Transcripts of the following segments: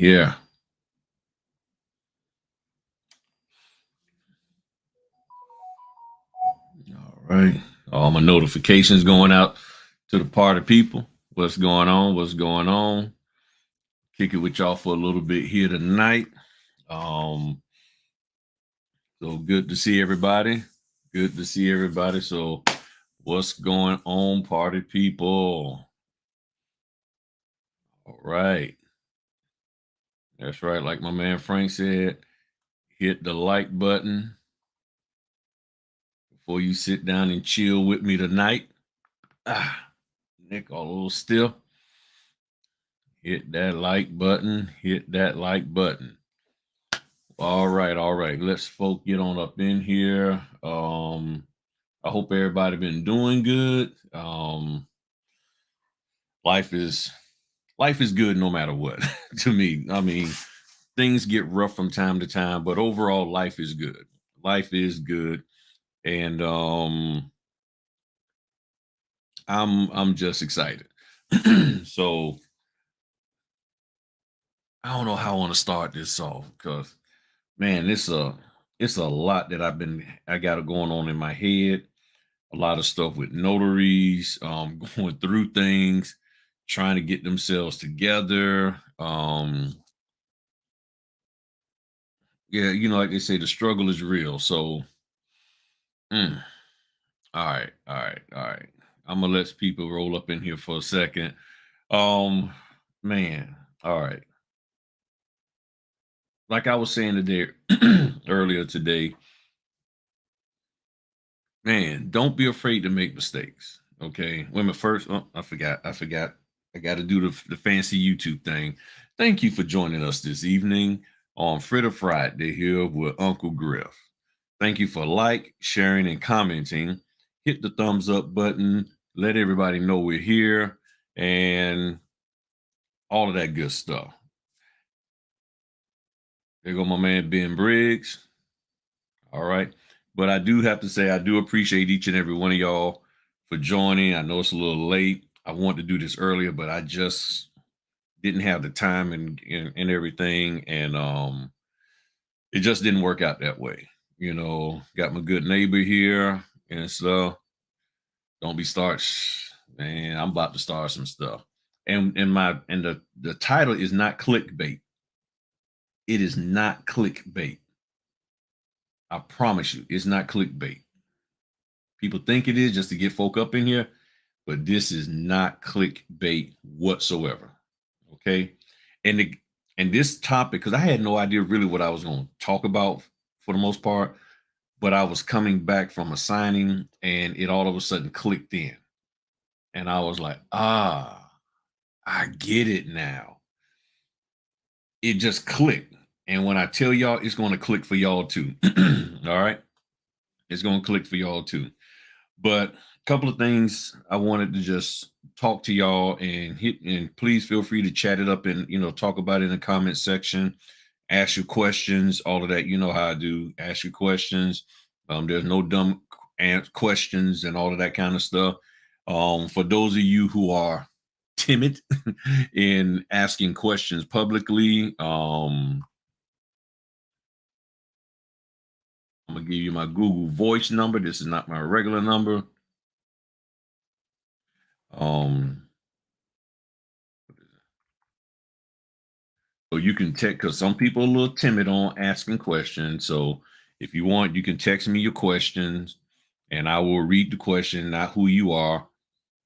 here. All right. All my notifications going out to the party people. What's going on? What's going on? Kick it with y'all for a little bit here tonight. Um, so good to see everybody. Good to see everybody. So what's going on, party people? All right. That's right. Like my man Frank said, hit the like button before you sit down and chill with me tonight. Ah, Nick, all a little still. Hit that like button. Hit that like button. All right, all right. Let's folk get on up in here. I hope everybody been doing good. Life is life is good no matter what. To me, I mean, things get rough from time to time, but overall, life is good. Life is good, and I'm just excited. So I don't know how I want to start this off because man, it's a lot that I got going on in my head. A lot of stuff with notaries, going through things, trying to get themselves together. Yeah, like they say, the struggle is real. So, mm, all right, all right, all right. I'm gonna let people roll up in here for a second. Um, man, all right. Like I was saying today, earlier today, man, don't be afraid to make mistakes. Okay. When my first, oh, I forgot. I got to do the fancy YouTube thing. Thank you for joining us this evening on Fritter Friday here with Uncle Griff. Thank you for sharing, and commenting. Hit the thumbs up button. Let everybody know we're here and all of that good stuff. There go my man Ben Briggs. All right. But I do have to say, I do appreciate each and every one of y'all for joining. I know it's a little late. I wanted to do this earlier, but I just didn't have the time and everything. And it just didn't work out that way. Got my good neighbor here and stuff. Don't be start man, I'm about to start some stuff. And the title is not clickbait. It is not clickbait. I promise you, it's not clickbait. People think it is just to get folk up in here, but this is not clickbait whatsoever. Okay. And the, and this topic, because I had no idea really what I was going to talk about for the most part, but I was coming back from a signing and it all of a sudden clicked in. And I was like, I get it now. It just clicked. And when I tell y'all, it's going to click for y'all too. All right. It's going to click for y'all too. But a couple of things I wanted to just talk to y'all and hit, and please feel free to chat it up and talk about it in the comment section. Ask your questions, all of that. You know how I do. Ask your questions. There's no dumb questions and all of that kind of stuff. For those of you who are timid in asking questions publicly, I'm gonna give you my Google Voice number. This is not my regular number. Um, So you can text because some people are a little timid on asking questions. So if you want, you can text me your questions and I will read the question, not who you are,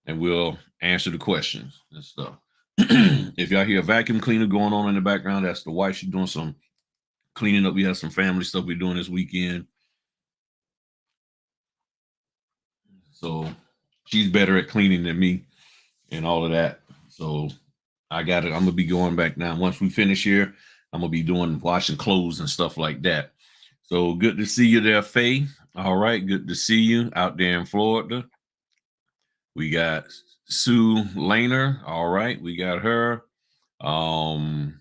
and we'll answer the questions and stuff. If y'all hear a vacuum cleaner going on in the background, that's the wife. She's doing some cleaning up. We have some family stuff we're doing this weekend. So she's better at cleaning than me and all of that. So I got it. I'm gonna be going back now. Once we finish here, I'm gonna be doing washing clothes and stuff like that. So good to see you there, Faye. All right, good to see you out there in Florida. We got Sue Laner. All right, we got her. Um,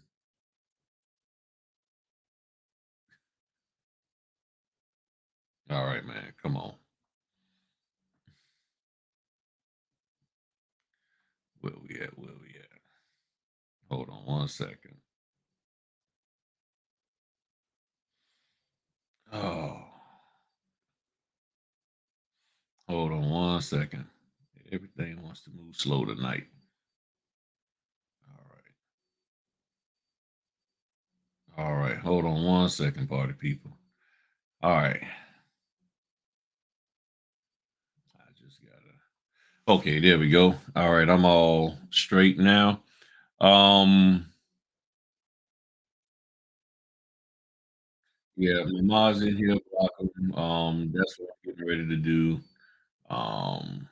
all right, man. Come on. Where we at? Where we at? Hold on one second. Oh, hold on one second. Everything wants to move slow tonight. All right. All right. Hold on one second, party people. All right. I just gotta. Okay, there we go. All right, I'm all straight now. Um, yeah, my mom's in here. Block 'em. That's what I'm getting ready to do. Um,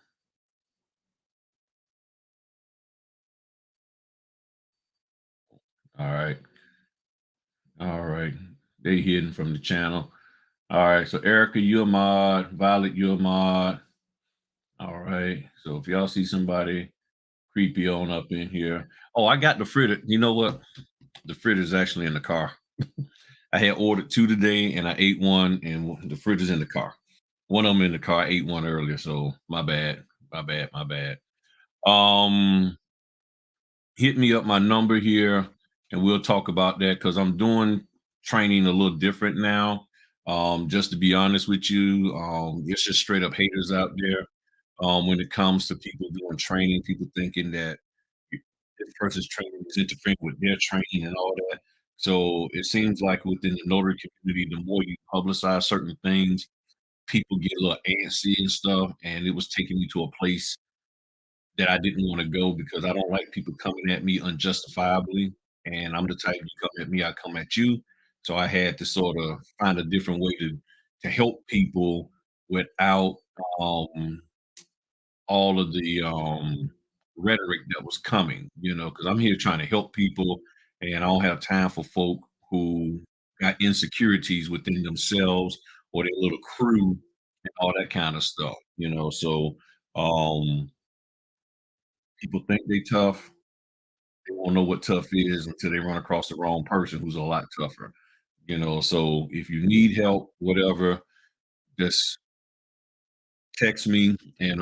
all right, all right. They hidden from the channel. All right, so Erica, you're a mod. Violet, you're a mod. All right. So if y'all see somebody creepy on up in here. Oh, I got the fritter. You know what? The fritter's actually in the car. I had ordered two today and I ate one, and the fritter's in the car. One of them in the car. I ate one earlier, so my bad. My bad. My bad. Um, hit me up my number here and we'll talk about that because I'm doing training a little different now. Just to be honest with you, it's just straight up haters out there. When it comes to people doing training, people thinking that this person's training is interfering with their training and all that. So it seems like within the notary community, the more you publicize certain things, people get a little antsy and stuff. And it was taking me to a place that I didn't want to go because I don't like people coming at me unjustifiably. And I'm the type, you come at me, I come at you. So I had to sort of find a different way to help people without um all of the rhetoric that was coming, because I'm here trying to help people and I don't have time for folk who got insecurities within themselves or their little crew and all that kind of stuff. So um people think they tough. They won't know what tough is until they run across the wrong person who's a lot tougher. So if you need help, whatever, just text me and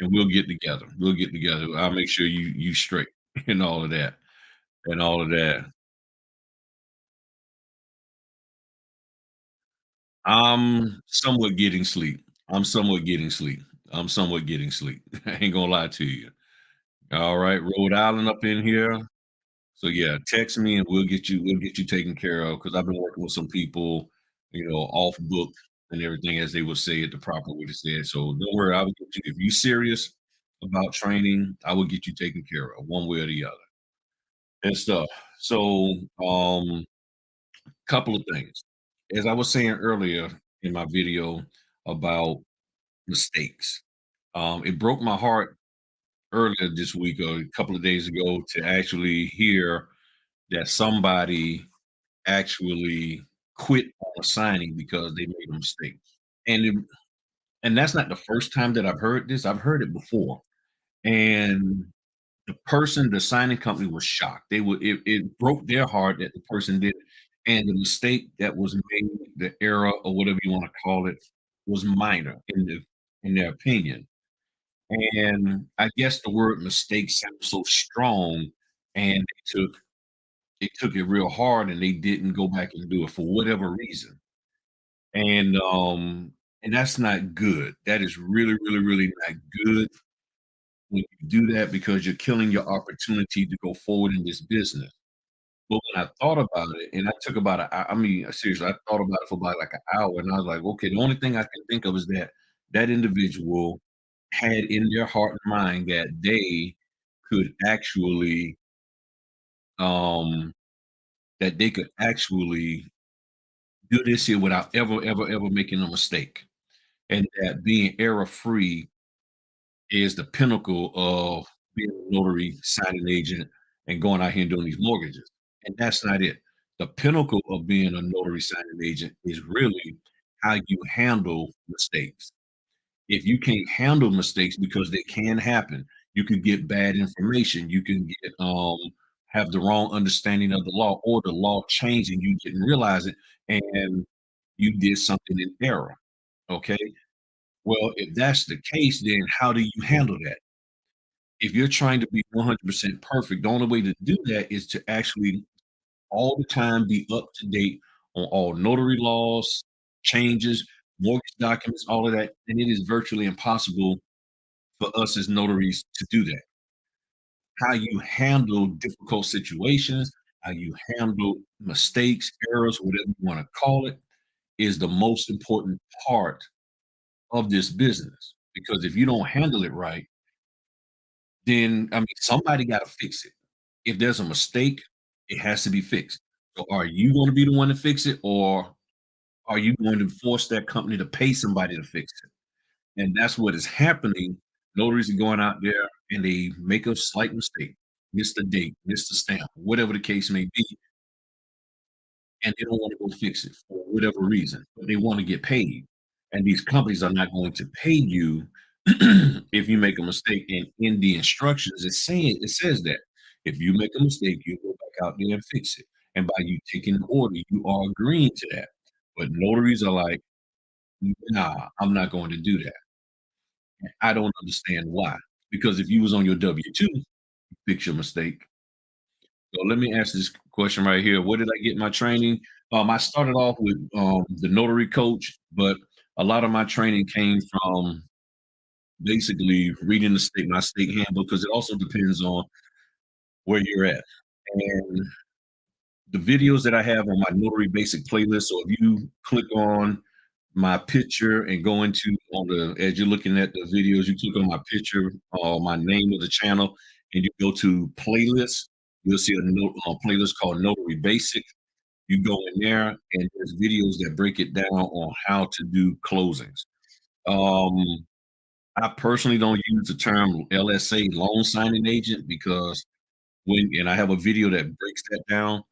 we'll get together. We'll get together. I'll make sure you straight and all of that and all of that. I'm somewhat getting sleep. I'm somewhat getting sleep. I'm somewhat getting sleep. I ain't gonna lie to you. All right, Rhode Island up in here. So yeah, text me and we'll get you taken care of because I've been working with some people, off book and everything as they would say it the proper way to say it. So don't worry, I will get you if you serious about training, I will get you taken care of one way or the other and stuff. So couple of things. As I was saying earlier in my video about mistakes, it broke my heart earlier this week or a couple of days ago to actually hear that somebody actually quit on a signing because they made a mistake. And it, and that's not the first time that I've heard this. I've heard it before. And the signing company was shocked. It broke their heart that the person did it. And the mistake that was made, the error or whatever you want to call it, was minor in their opinion. And I guess the word mistake sounds so strong, and they took it real hard and they didn't go back and do it for whatever reason. And and that's not good. That is really, really, really not good when you do that because you're killing your opportunity to go forward in this business. But when I thought about it, and I took about I mean, seriously, I thought about it for about like an hour, and I was like, okay, the only thing I can think of is that that individual had in their heart and mind that they could actually, um, that they could actually do this here without ever, ever, ever making a mistake, and that being error free is the pinnacle of being a notary, signing agent, and going out here and doing these mortgages. And that's not it. The pinnacle of being a notary signing agent is really how you handle mistakes. If you can't handle mistakes because they can happen, you could get bad information. You can get have the wrong understanding of the law or the law changing, you didn't realize it, and you did something in error. Okay. Well, if that's the case, then how do you handle that? If you're trying to be 100% perfect, the only way to do that is to actually all the time be up to date on all notary laws, changes, mortgage documents, all of that, and it is virtually impossible for us as notaries to do that. How you handle difficult situations, how you handle mistakes, errors, whatever you want to call it, is the most important part of this business. Because if you don't handle it right, then I mean somebody got to fix it. If there's a mistake, it has to be fixed. So are you going to be the one to fix it, or are you going to force that company to pay somebody to fix it? And that's what is happening. Notaries are going out there and they make a slight mistake, miss the date, miss the stamp, whatever the case may be, and they don't want to go fix it for whatever reason, but they want to get paid. And these companies are not going to pay you if you make a mistake. And in the instructions, it says that if you make a mistake, you go back out there and fix it. And by you taking the order, you are agreeing to that. But notaries are like, nah, I'm not going to do that. I don't understand why. Because if you was on your W-2, you fix your mistake. So let me ask this question right here. Where did I get my training? I started off with the notary coach, but a lot of my training came from basically reading my state handbook, because it also depends on where you're at. And the videos that I have on my notary basic playlist. So if you click on my picture and go into on the as you're looking at the videos, you click on my picture, my name of the channel, and you go to playlist. You'll see a playlist called Notary Basic. You go in there, and there's videos that break it down on how to do closings. Um, I personally don't use the term LSA, loan signing agent, because and I have a video that breaks that down.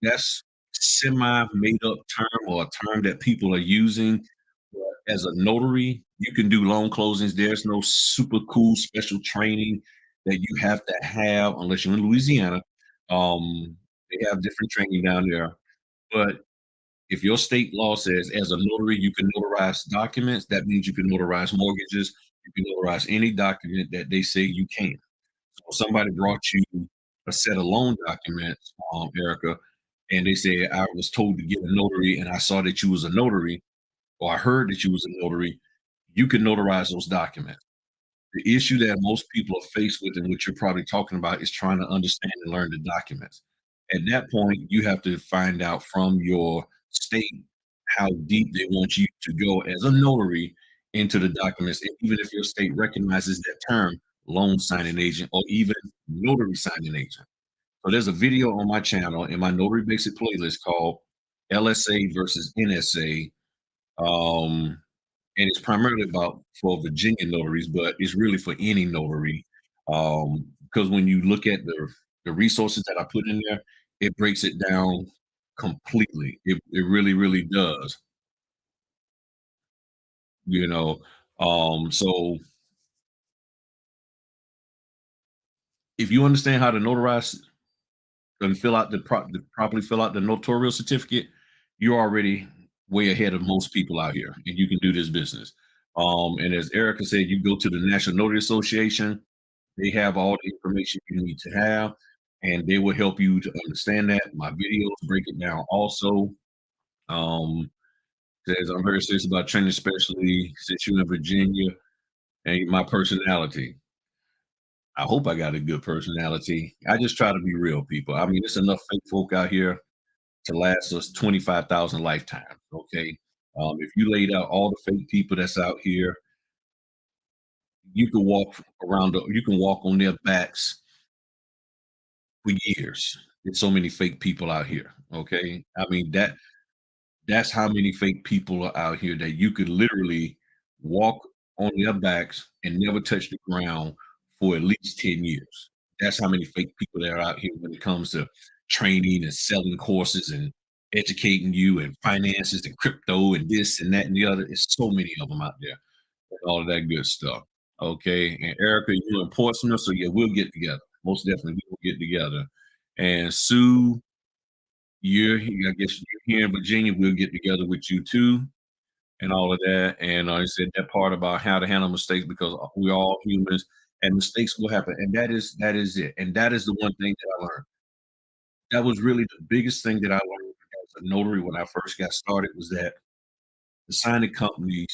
That's semi made up term, or a term that people are using. But as a notary, you can do loan closings. There's no super cool special training that you have to have unless you're in Louisiana. They have different training down there. But if your state law says as a notary you can notarize documents, that means you can notarize mortgages, you can notarize any document that they say you can. So somebody brought you a set of loan documents, Erica, and they say, I was told to get a notary and I saw that you was a notary, or I heard that you was a notary, you can notarize those documents. The issue that most people are faced with, and what you're probably talking about, is trying to understand and learn the documents. At that point, you have to find out from your state how deep they want you to go as a notary into the documents. And even if your state recognizes that term, loan signing agent, or even notary signing agent. So there's a video on my channel in my Notary Basic playlist called LSA versus NSA. Um, and it's primarily about for Virginia notaries, but it's really for any notary. Because when you look at the resources that I put in there, it breaks it down completely. It really, really does. You know, so if you understand how to notarize and fill out to properly fill out the notarial certificate, you're already way ahead of most people out here, and you can do this business. And as Erica said, you go to the National Notary Association. They have all the information you need to have, and they will help you to understand that. My videos break it down also. Um, says I'm very serious about training, especially since you're in Virginia, and my personality. I hope I got a good personality. I just try to be real, people. I mean, there's enough fake folk out here to last us 25,000 lifetimes. Okay. If you laid out all the fake people that's out here, you can walk on their backs for years. There's so many fake people out here. Okay. I mean, that's how many fake people are out here that you could literally walk on their backs and never touch the ground for at least 10 years. That's how many fake people there are out here when it comes to training and selling courses and educating you and finances and crypto and this and that and the other. There's so many of them out there and all of that good stuff. Okay. And Erica, you're in Portsmouth, so yeah, we'll get together. Most definitely, we will get together. And Sue, I guess you're here in Virginia. We'll get together with you too, and all of that. And I said that part about how to handle mistakes, because we're all humans, and mistakes will happen. And that is it. And that is the one thing that I learned. That was really the biggest thing that I learned a notary when I first got started was that the signing companies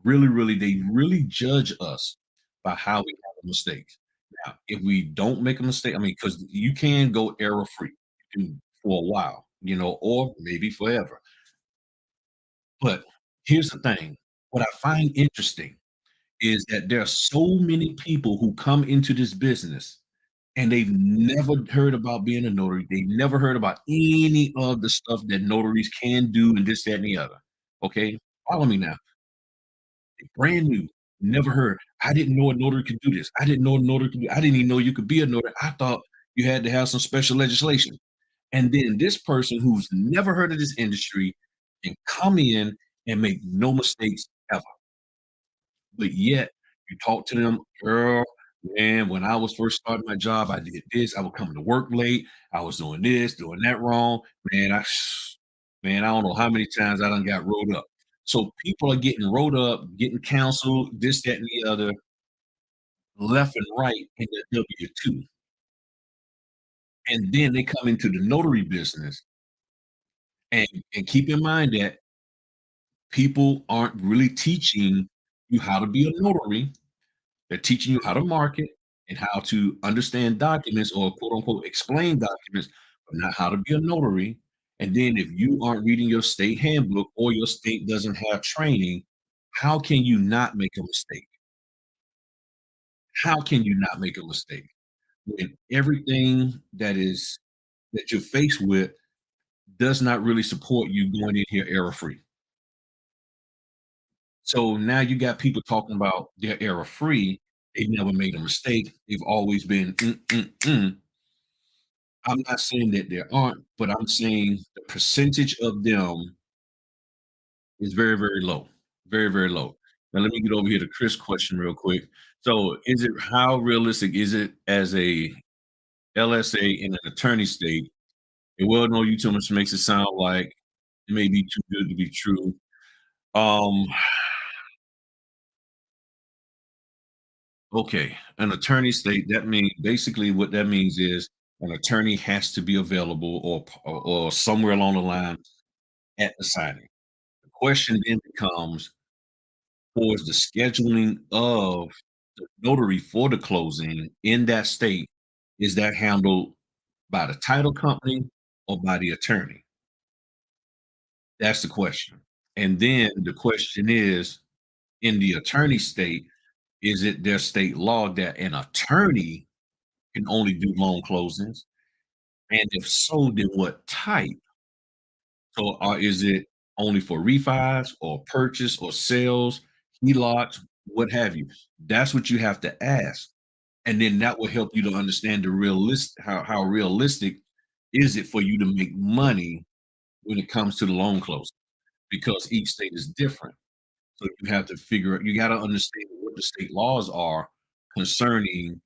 they really judge us by how we handle mistakes. Now, if we don't make a mistake, I mean, because you can go error free for a while, or maybe forever. But here's the thing: what I find interesting is that there are so many people who come into this business and they've never heard about being a notary. They never heard about any of the stuff that notaries can do and this, that, and the other. Okay, follow me now. Brand new, never heard. I didn't know a notary could do this. I didn't know a notary could do. I didn't even know you could be a notary. I thought you had to have some special legislation. And then this person who's never heard of this industry can come in and make no mistakes ever. But yet you talk to them, girl, man, when I was first starting my job, I did this. I would come to work late. I was doing this, doing that wrong. Man, man, I don't know how many times I done got rolled up. So people are getting rolled up, getting counseled, this, that, and the other, left and right in the W-2. And then they come into the notary business and keep in mind that people aren't really teaching you how to be a notary. They're teaching you how to market and how to understand documents or quote unquote explain documents, but not how to be a notary. And then if you aren't reading your state handbook or your state doesn't have training, how can you not make a mistake? How can you not make a mistake when everything that you're faced with does not really support you going in here error free? So now you got people talking about they're error free. They've never made a mistake. They've always been. I'm not saying that there aren't, but I'm saying the percentage of them is very, very low. Very, very low. Now let me get over here to Chris' question real quick. So is it how realistic is it as a LSA in an attorney state? A well-known YouTuber makes it sound like it may be too good to be true. Um, okay, an attorney state, that means basically what that means is an attorney has to be available or somewhere along the line at the signing. The question then becomes for the scheduling of the notary for the closing in that state, is that handled by the title company or by the attorney? That's the question. And then the question is, in the attorney state, is it their state law that an attorney can only do loan closings? And if so, then what type? So, is it only for refis or purchase or sales, HELOCs, what have you? That's what you have to ask, and then that will help you to understand the how realistic is it for you to make money when it comes to the loan closing, because each state is different. So you have to figure out you gotta understand what the state laws are concerning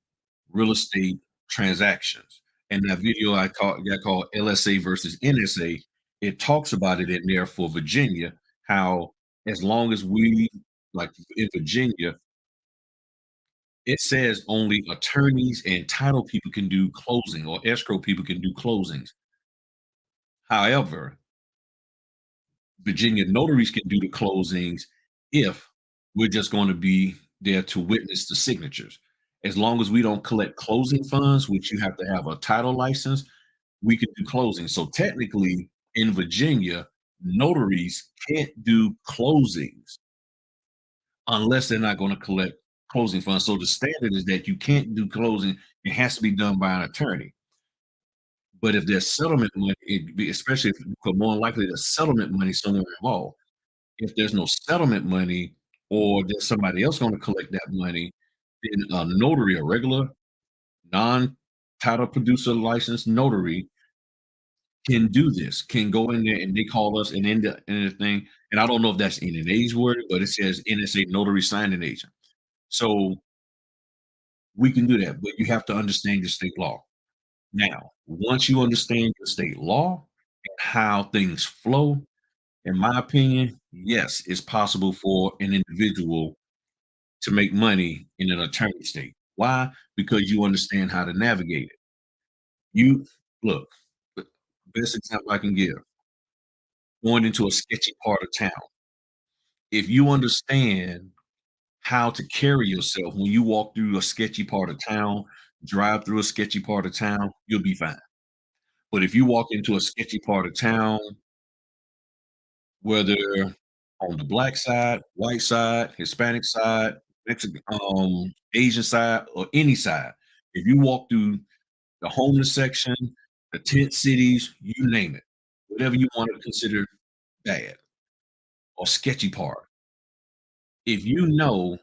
real estate transactions. And that video got called LSA versus NSA, it talks about it in there for Virginia, how as long as we like in Virginia, it says only attorneys and title people can do closing or escrow people can do closings. However, Virginia notaries can do the closings if we're just going to be there to witness the signatures. As long as we don't collect closing funds, which you have to have a title license, we can do closings. So technically, in Virginia, notaries can't do closings unless they're not going to collect closing funds. So the standard is that you can't do closing; it has to be done by an attorney. But if there's settlement money, especially if more likely there's settlement money somewhere involved. If there's no settlement money or there's somebody else going to collect that money, then a notary, a regular non-title producer licensed notary can do this, can go in there and they call us and in the thing. And I don't know if that's in an age word, but it says NSA notary signing agent. So we can do that, but you have to understand your state law. Now, once you understand your state law and how things flow, in my opinion, yes, it's possible for an individual to make money in an attorney state. Why? Because you understand how to navigate it. You look, the best example I can give. going into a sketchy part of town. If you understand how to carry yourself when you walk through a sketchy part of town, drive through a sketchy part of town, you'll be fine. But if you walk into a sketchy part of town, whether on the black side, white side, Hispanic side, Mexican, Asian side, or any side, if you walk through the homeless section, the tent cities, you name it, whatever you want to consider bad or sketchy part, if you know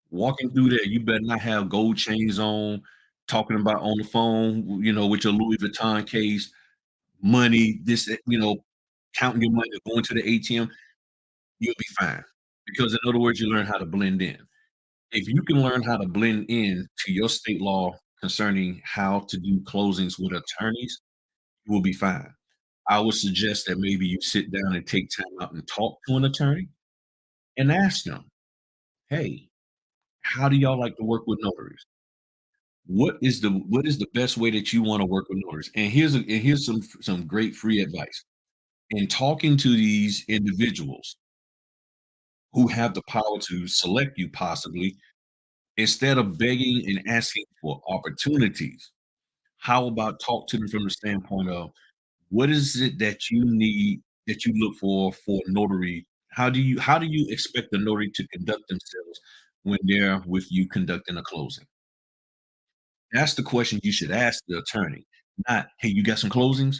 walking through there, you better not have gold chains on, talking about on the phone, with your Louis Vuitton case, money, this, counting your money, going to the ATM, you'll be fine. Because in other words, you learn how to blend in. If you can learn how to blend in to your state law concerning how to do closings with attorneys, you will be fine. I would suggest that maybe you sit down and take time out and talk to an attorney and ask them, hey, how do y'all like to work with notaries? What is the best way that you want to work with notaries? And here's some great free advice. In talking to these individuals who have the power to select you possibly, instead of begging and asking for opportunities, how about talk to them from the standpoint of what is it that you need, that you look for a notary? How do you expect the notary to conduct themselves when they're with you conducting a closing? That's the question you should ask the attorney, not, "Hey, you got some closings?"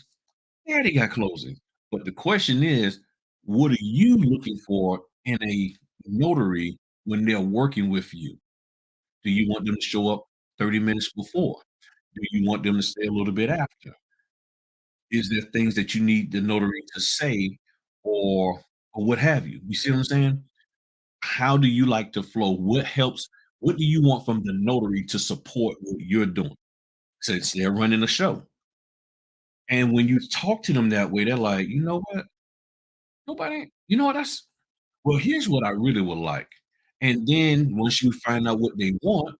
Yeah, they got closings. But the question is, what are you looking for in a notary when they're working with you? Do you want them to show up 30 minutes before? Do you want them to stay a little bit after? Is there things that you need the notary to say or what have you? You see what I'm saying? How do you like to flow? What do you want from the notary to support what you're doing? Since they're running the show. And when you talk to them that way, they're like, "You know what? Nobody, you know what? That's well, here's what I really would like." And then once you find out what they want,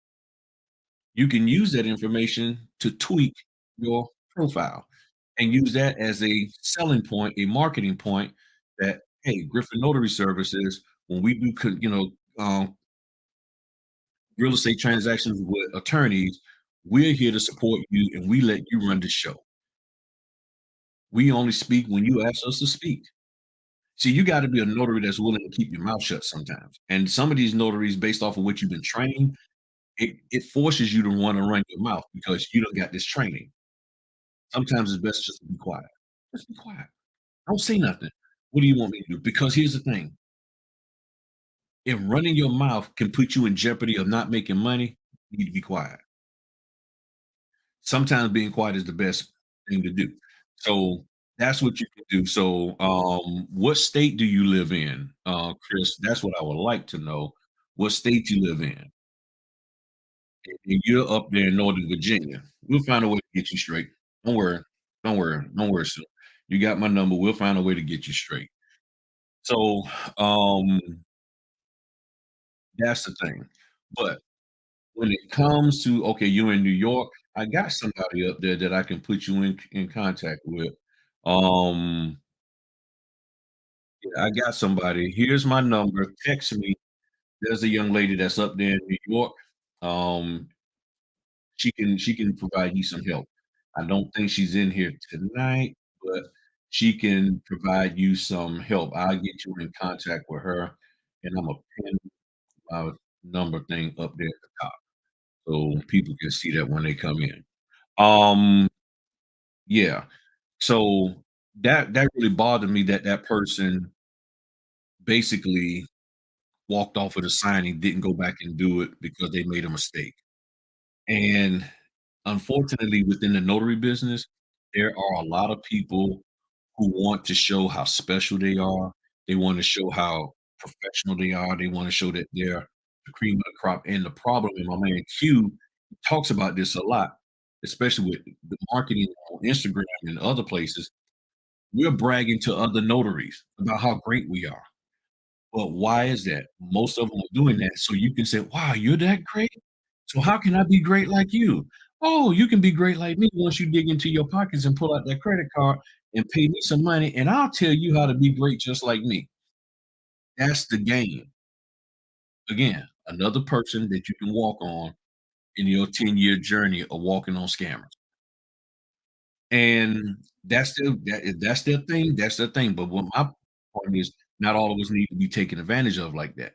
you can use that information to tweak your profile and use that as a selling point, a marketing point that, hey, Griffin Notary Services, when we do, real estate transactions with attorneys, we're here to support you and we let you run the show. We only speak when you ask us to speak. See, you gotta be a notary that's willing to keep your mouth shut sometimes. And some of these notaries, based off of what you've been trained, it forces you to wanna run your mouth because you don't got this training. Sometimes it's best just to be quiet. Just be quiet. Don't say nothing. What do you want me to do? Because here's the thing, if running your mouth can put you in jeopardy of not making money, you need to be quiet. Sometimes being quiet is the best thing to do. So that's what you can do. So, what state do you live in, Chris? That's what I would like to know. What state you live in? And you're up there in Northern Virginia. We'll find a way to get you straight. Don't worry. Don't worry. Don't worry, sir. You got my number. We'll find a way to get you straight. So, um, that's the thing. But when it comes to, okay, you're in New York, I got somebody up there that I can put you in contact with. Um, yeah, I got somebody. Here's my number. Text me. There's a young lady that's up there in New York. Um, she can provide you some help. I don't think she's in here tonight, but she can provide you some help. I'll get you in contact with her, and I'm gonna pin my number thing up there at the top so people can see that when they come in. Um, yeah. So that really bothered me that that person basically walked off of the signing, didn't go back and do it because they made a mistake. And unfortunately, within the notary business, there are a lot of people who want to show how special they are. They want to show how professional they are. They want to show that they're the cream of the crop. And the problem, and my man Q talks about this a lot, especially with the marketing on Instagram and other places. We're bragging to other notaries about how great we are. But why is that? Most of them are doing that so you can say, "Wow, you're that great? So how can I be great like you?" Oh, you can be great like me once you dig into your pockets and pull out that credit card and pay me some money, and I'll tell you how to be great just like me. That's the game. Again, another person that you can walk on in your 10-year journey of walking on scammers. And that's their thing, that's their thing. But what my point is, not all of us need to be taken advantage of like that.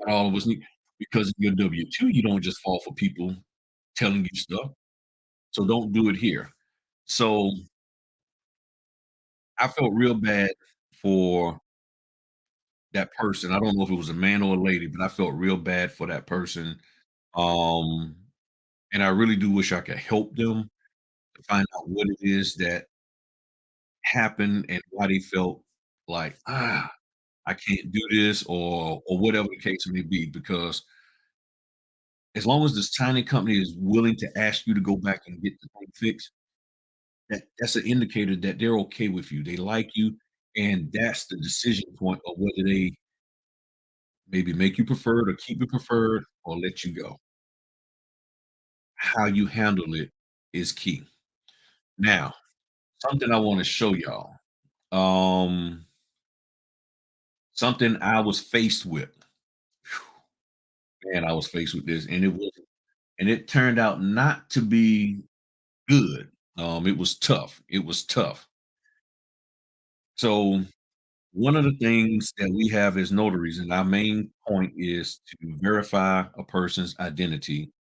Not all of us need because of your W-2, you don't just fall for people telling you stuff. So don't do it here. So I felt real bad for that person. I don't know if it was a man or a lady, but I felt real bad for that person. Um, and I really do wish I could help them to find out what it is that happened and why they felt like, I can't do this or whatever the case may be. Because as long as this tiny company is willing to ask you to go back and get the thing fixed, that's an indicator that they're okay with you. They like you, and that's the decision point of whether they maybe make you preferred or keep you preferred or let you go. How you handle it is key. Now, something I want to show y'all. Um, Something I was faced with. Man, I was faced with this, and it turned out not to be good. It was tough. It was tough. So one of the things that we have as notaries, and our main point is to verify a person's identity.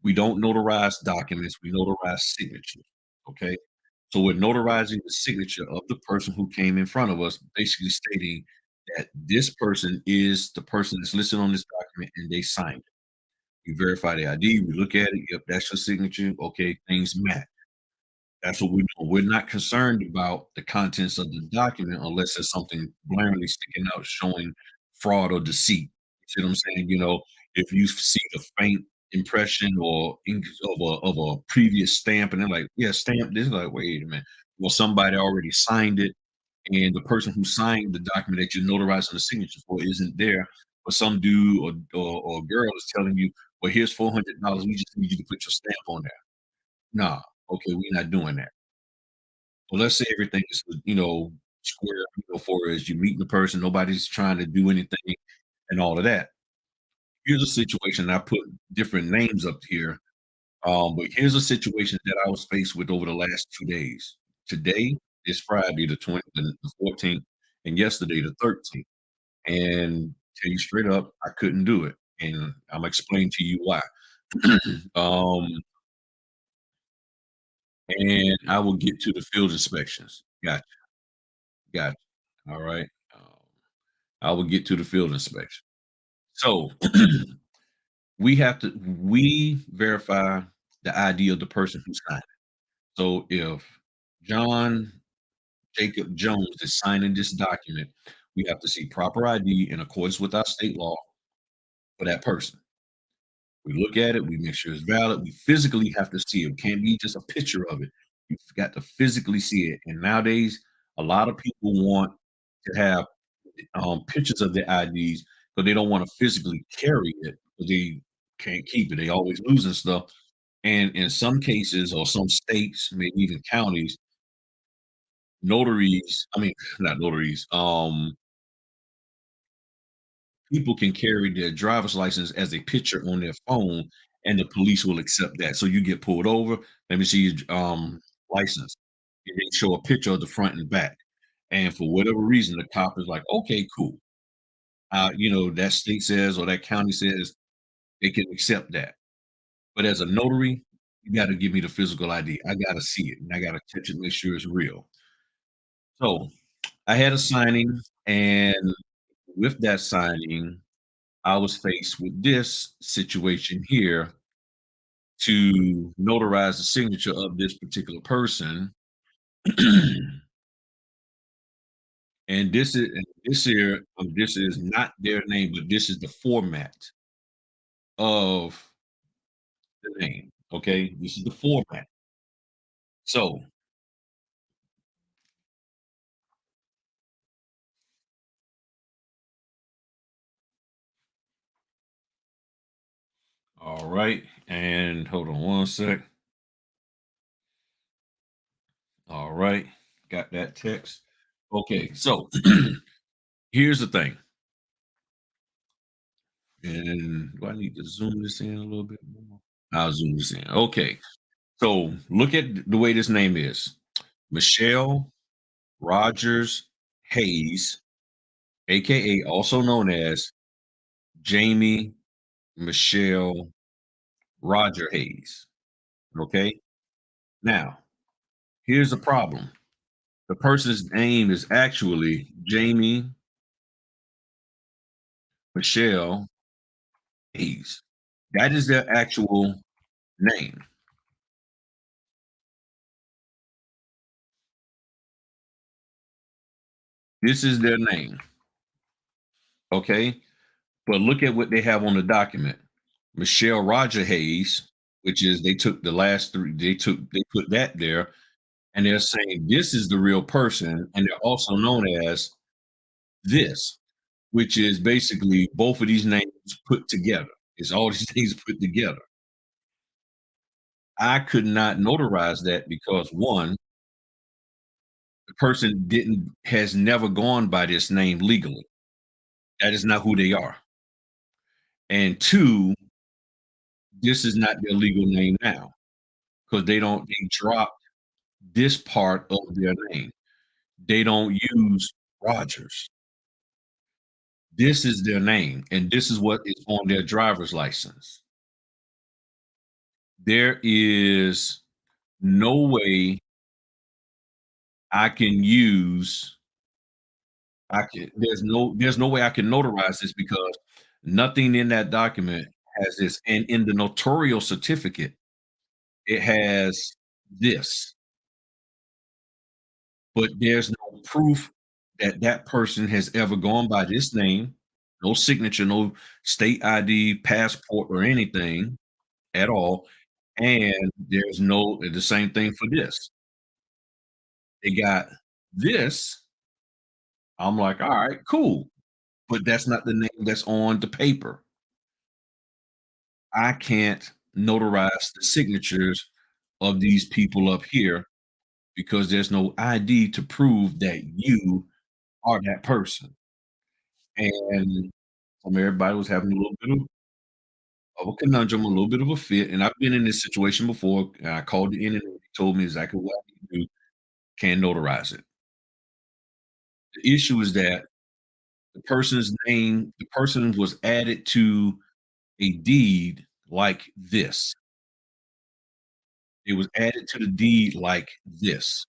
We don't notarize documents, we notarize signatures. Okay. So we're notarizing the signature of the person who came in front of us, basically stating that this person is the person that's listed on this document and they signed it. We verify the ID, we look at it. Yep, that's your signature. Okay, things match. That's what we're doing. We're not concerned about the contents of the document unless there's something glaringly sticking out showing fraud or deceit. You see what I'm saying? If you see a faint impression or ink of a previous stamp and they're like, yeah, stamp this, like, wait a minute. Well, somebody already signed it, and the person who signed the document that you're notarizing the signature for isn't there. But some dude or girl is telling you, well, here's $400. We just need you to put your stamp on there. Nah, okay, we're not doing that. Well, let's say everything is, square, for as you meet the person, nobody's trying to do anything and all of that. Here's a situation, I put different names up here, but here's a situation that I was faced with over the last 2 days. Today is Friday, the 14th, and yesterday, the 13th. And tell you straight up, I couldn't do it, and Imma explain to you why. Um, and I will get to the field inspections. Gotcha, gotcha. Alright. I will get to the field inspection. So we verify the ID of the person who signed it. So if John Jacob Jones is signing this document, we have to see proper ID in accordance with our state law for that person. We look at it, we make sure it's valid. We physically have to see it. It can't be just a picture of it. You've got to physically see it. And nowadays, a lot of people want to have pictures of their IDs, but they don't want to physically carry it because they can't keep it. They always losing stuff. And in some cases, or some states, maybe even counties, notaries, I mean, not notaries, people can carry their driver's license as a picture on their phone, and the police will accept that. So you get pulled over. Let me see your license. And they show a picture of the front and back. And for whatever reason, the cop is like, okay, cool. That state says or that county says they can accept that. But as a notary, you got to give me the physical ID. I got to see it and I got to touch it, make sure it's real. So I had a signing, and with that signing, I was faced with this situation here to notarize the signature of this particular person. And this is not their name, but this is the format of the name. Okay, this is the format. So, All right. And hold on one sec. All right. Got that text. Okay. So here's the thing. And do I need to zoom this in a little bit more? I'll zoom this in. Okay. So look at the way this name is Michelle Rogers Hayes, AKA also known as Jamie Michelle Roger Hayes. Okay. Now, here's the problem. The person's name is actually Jamie Michelle Hayes. That is their actual name. This is their name. Okay. But look at what they have on the document. Michelle Roger Hayes, which is they took the last three, they put that there, and they're saying this is the real person, and they're also known as this, which is basically both of these names put together. It's all these things put together. I could not notarize that because one, the person didn't has never gone by this name legally. That is not who they are. And two, this is not their legal name now because they dropped this part of their name. They don't use Rogers. This is their name, and this is what is on their driver's license. There is no way I can use there's no way I can notarize this because nothing in that document has this. And in the notarial certificate, it has this, but there's no proof that that person has ever gone by this name, no signature, no state ID, passport, or anything at all. And there's no the same thing for this. They got this. I'm like, all right, cool. But that's not the name that's on the paper. I can't notarize the signatures of these people up here because there's no ID to prove that you are that person. And everybody was having a little bit of a conundrum, a little bit of a fit. And I've been in this situation before. And I called in and they told me exactly what I need to do. Can't notarize it. The issue is that the person was added to a deed like this. It was added to the deed like this.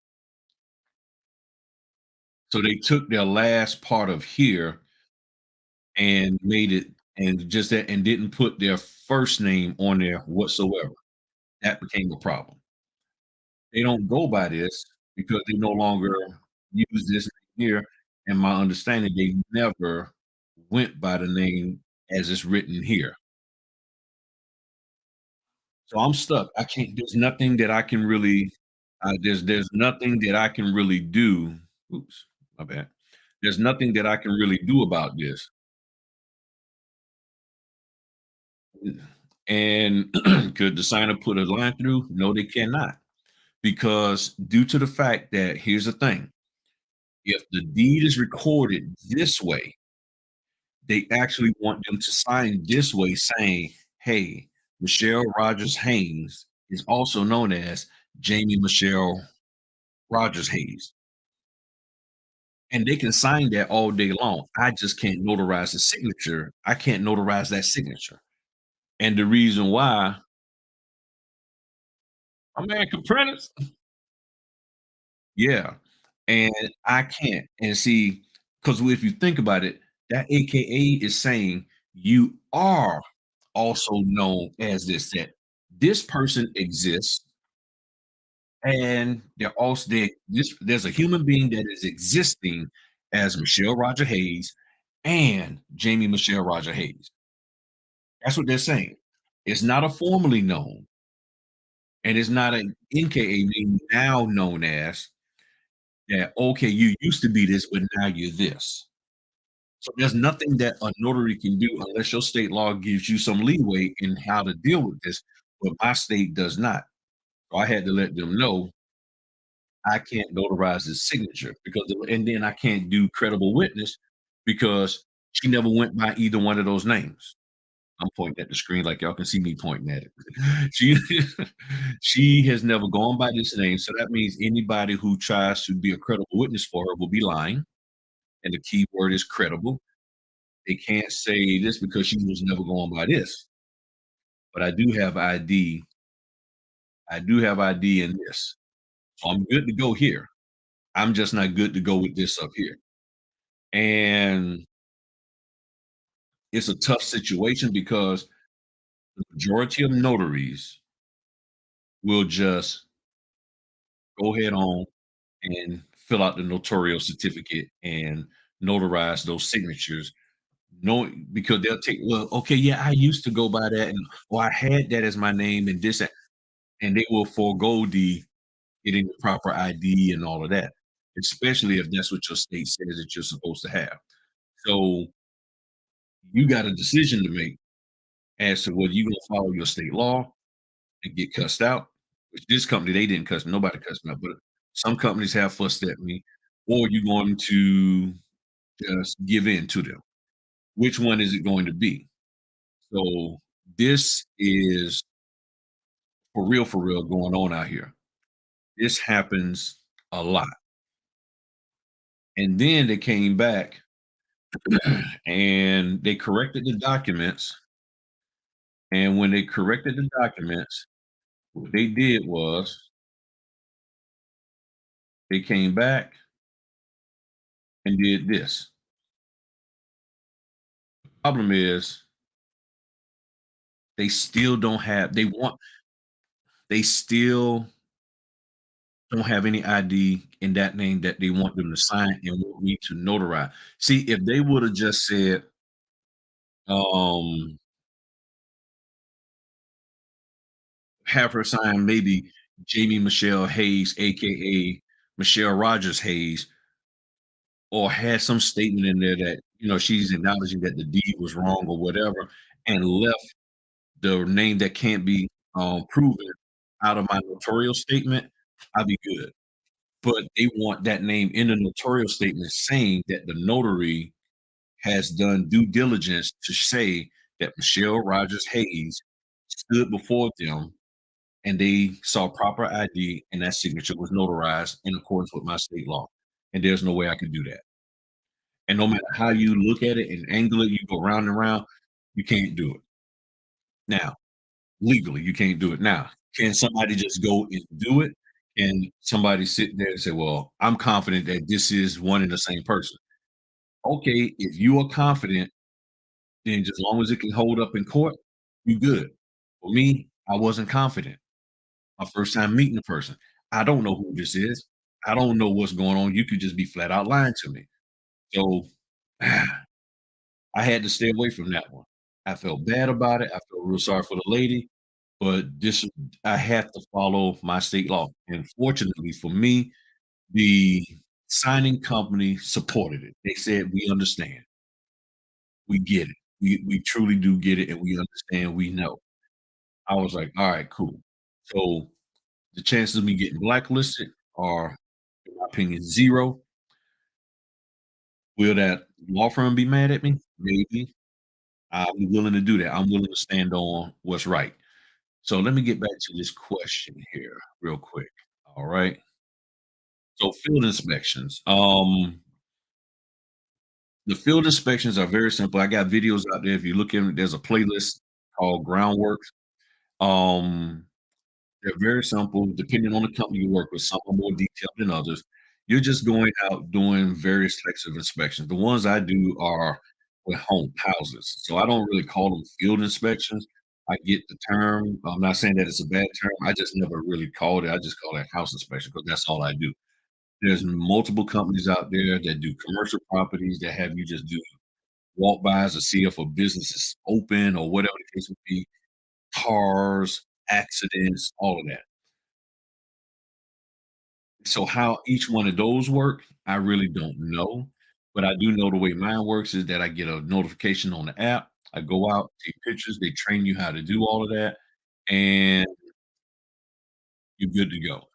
So they took their last part of here and made it and just that and didn't put their first name on there whatsoever. That became a problem. They don't go by this because they no longer use this name here. And my understanding, they never went by the name as it's written here. So I'm stuck. I can't. There's nothing that I can really. There's nothing that I can really do. Oops, my bad. There's nothing that I can really do about this. And could the signer put a line through? No, they cannot. Because due to the fact that here's the thing, if the deed is recorded this way, they actually want them to sign this way saying, hey, Michelle Rogers Haynes is also known as Jamie Michelle Rogers Hayes. And they can sign that all day long. I just can't notarize the signature. I can't notarize that signature. And the reason why, my man can print it. Yeah. And I can't. And see, because if you think about it, that AKA is saying you are also known as this, that this person exists, and there's a human being that is existing as Michelle Roger Hayes and Jamie Michelle Roger Hayes. That's what they're saying. It's not a formally known, and it's not an NKA being now known as that, okay, you used to be this, but now you're this. So there's nothing that a notary can do unless your state law gives you some leeway in how to deal with this, but my state does not. So I had to let them know I can't notarize his signature because and then I can't do credible witness because she never went by either one of those names. I'm pointing at the screen like y'all can see me pointing at it. She she has never gone by this name, so that means anybody who tries to be a credible witness for her will be lying, and the key word is credible. They can't say this because she was never going by this, but I do have ID. I do have ID in this, so I'm good to go here. I'm just not good to go with this up here, and it's a tough situation because the majority of notaries will just go ahead on and fill out the notarial certificate and notarize those signatures. Knowing because they'll take, well, okay, yeah, I used to go by that, and well, I had that as my name and this, and they will forego the getting the proper ID and all of that, especially if that's what your state says that you're supposed to have. So you got a decision to make as to whether you're gonna follow your state law and get cussed out, which this company, they didn't cuss nobody cussed me out, but some companies have fussed at me, or you're going to just give in to them. Which one is it going to be? So this is for real going on out here. This happens a lot. And then they came back and they corrected the documents. And when they corrected the documents, what they did was they came back and did this. Problem is they still don't have they still don't have any ID in that name that they want them to sign and want me to notarize. See, if they would have just said, um, have her sign maybe Jamie Michelle Hayes, aka Michelle Rogers Hayes, or had some statement in there that she's acknowledging that the deed was wrong or whatever, and left the name that can't be proven out of my notarial statement, I'd be good. But they want that name in the notarial statement saying that the notary has done due diligence to say that Michelle Rogers Hayes stood before them and they saw proper ID and that signature was notarized in accordance with my state law. And there's no way I could do that. And no matter how you look at it and angle it, you go round and round, you can't do it. Now, legally, you can't do it now. Can somebody just go and do it? And somebody sit there and say, well, I'm confident that this is one and the same person. Okay, if you are confident, then just as long as it can hold up in court, you good. For me, I wasn't confident. My first time meeting the person. I don't know who this is. I don't know what's going on. You could just be flat out lying to me. So I had to stay away from that one. I felt bad about it. I felt real sorry for the lady, but this I had to follow my state law. And fortunately for me, the signing company supported it. They said, "We understand. We get it. We truly do get it, and we understand. We know." I was like, "All right, cool." So the chances of me getting blacklisted are, in my opinion, 0. Will that law firm be mad at me? Maybe. I'm willing to do that. I'm willing to stand on what's right. So let me get back to this question here real quick. All right. So field inspections. The field inspections are very simple. I got videos out there. If you look in, there's a playlist called Groundworks. Um, they're very simple, depending on the company you work with. Some are more detailed than others. You're just going out doing various types of inspections. The ones I do are with houses. So I don't really call them field inspections. I get the term. I'm not saying that it's a bad term. I just never really called it. I just call it house inspection because that's all I do. There's multiple companies out there that do commercial properties that have you just do walk-bys to see if a business is open or whatever the case would be, cars, accidents, all of that. So how each one of those work, I really don't know. But I do know the way mine works is that I get a notification on the app. I go out, take pictures. They train you how to do all of that, and you're good to go.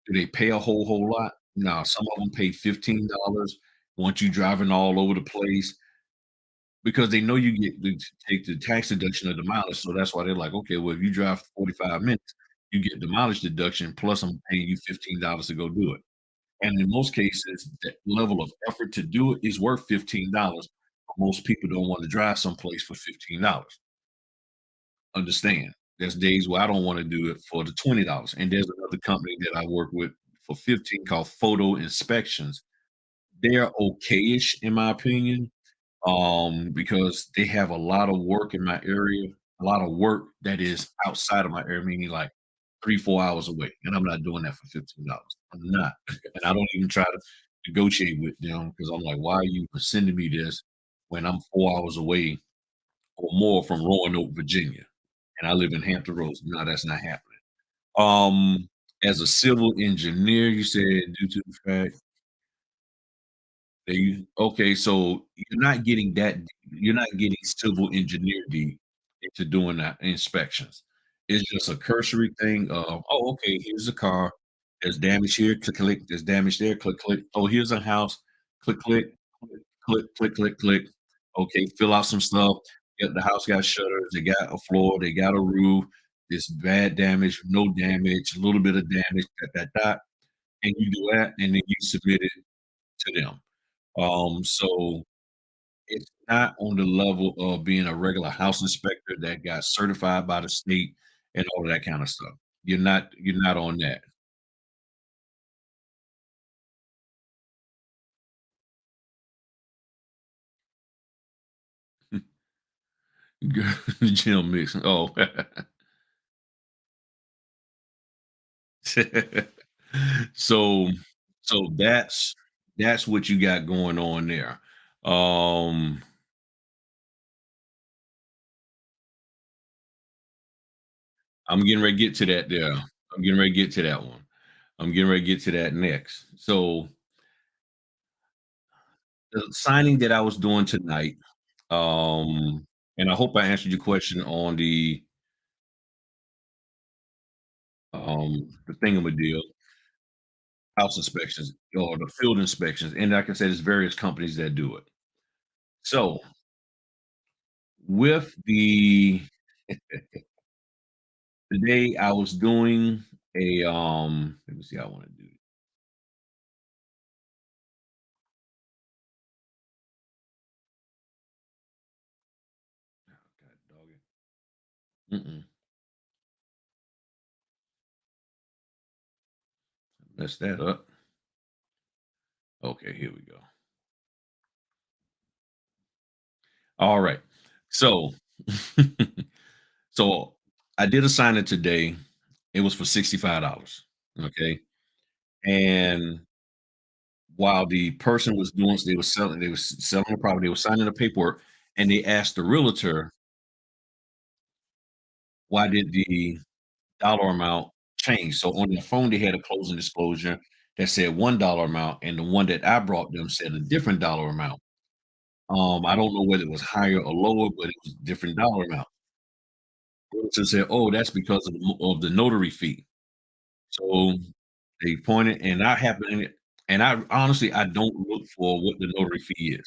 Do they pay a whole lot? No, some of them pay $15, want you driving all over the place because they know you get to take the tax deduction of the mileage, so that's why they're like, "Okay, well, if you drive 45 minutes, you get the mileage deduction, plus I'm paying you $15 to go do it." And in most cases, that level of effort to do it is worth $15. But most people don't want to drive someplace for $15. Understand, there's days where I don't want to do it for the $20. And there's another company that I work with for 15 called Photo Inspections. They're okay-ish in my opinion, because they have a lot of work in my area, a lot of work that is outside of my area, meaning like 3, 4 hours away, and I'm not doing that for $15. I'm not, and I don't even try to negotiate with them because I'm like, "Why are you sending me this when I'm 4 hours away or more from Roanoke, Virginia, and I live in Hampton Roads?" No, that's not happening. Um, as a civil engineer, you said due to the fact okay, so you're not getting civil engineer deed into doing that inspections. It's just a cursory thing of, "Oh, okay, here's a car. There's damage here, click, click. There's damage there, click, click. Oh, here's a house, click, click, click, click, click, click, click. Okay, fill out some stuff. Yep, the house got shutters, they got a floor, they got a roof, this bad damage, no damage, a little bit of damage, dot, and you do that, and then you submit it to them. So it's not on the level of being a regular house inspector that got certified by the state and all of that kind of stuff. You're not on that. Gym mix. Oh. So so that's what you got going on there. Um, I'm getting ready to get to that there. I'm getting ready to get to that one. I'm getting ready to get to that next. So the signing that I was doing tonight, and I hope I answered your question on the thingamadeal, house inspections or the field inspections, and like I said, there's various companies that do it. So with the today I was doing a let me see how I want to do it. God dog it. Mm-mm, messed that up. Okay, here we go. All right. So so I did a signing today. It was for $65. Okay. And while the person was doing they was selling the property, they were signing the paperwork, and they asked the realtor, why did the dollar amount change? So on their phone, they had a closing disclosure that said $1 amount, and the one that I brought them said a different dollar amount. I don't know whether it was higher or lower, but it was a different dollar amount. Realtor said, "Oh, that's because of the notary fee." So they pointed, and I happened, and I honestly I don't look for what the notary fee is.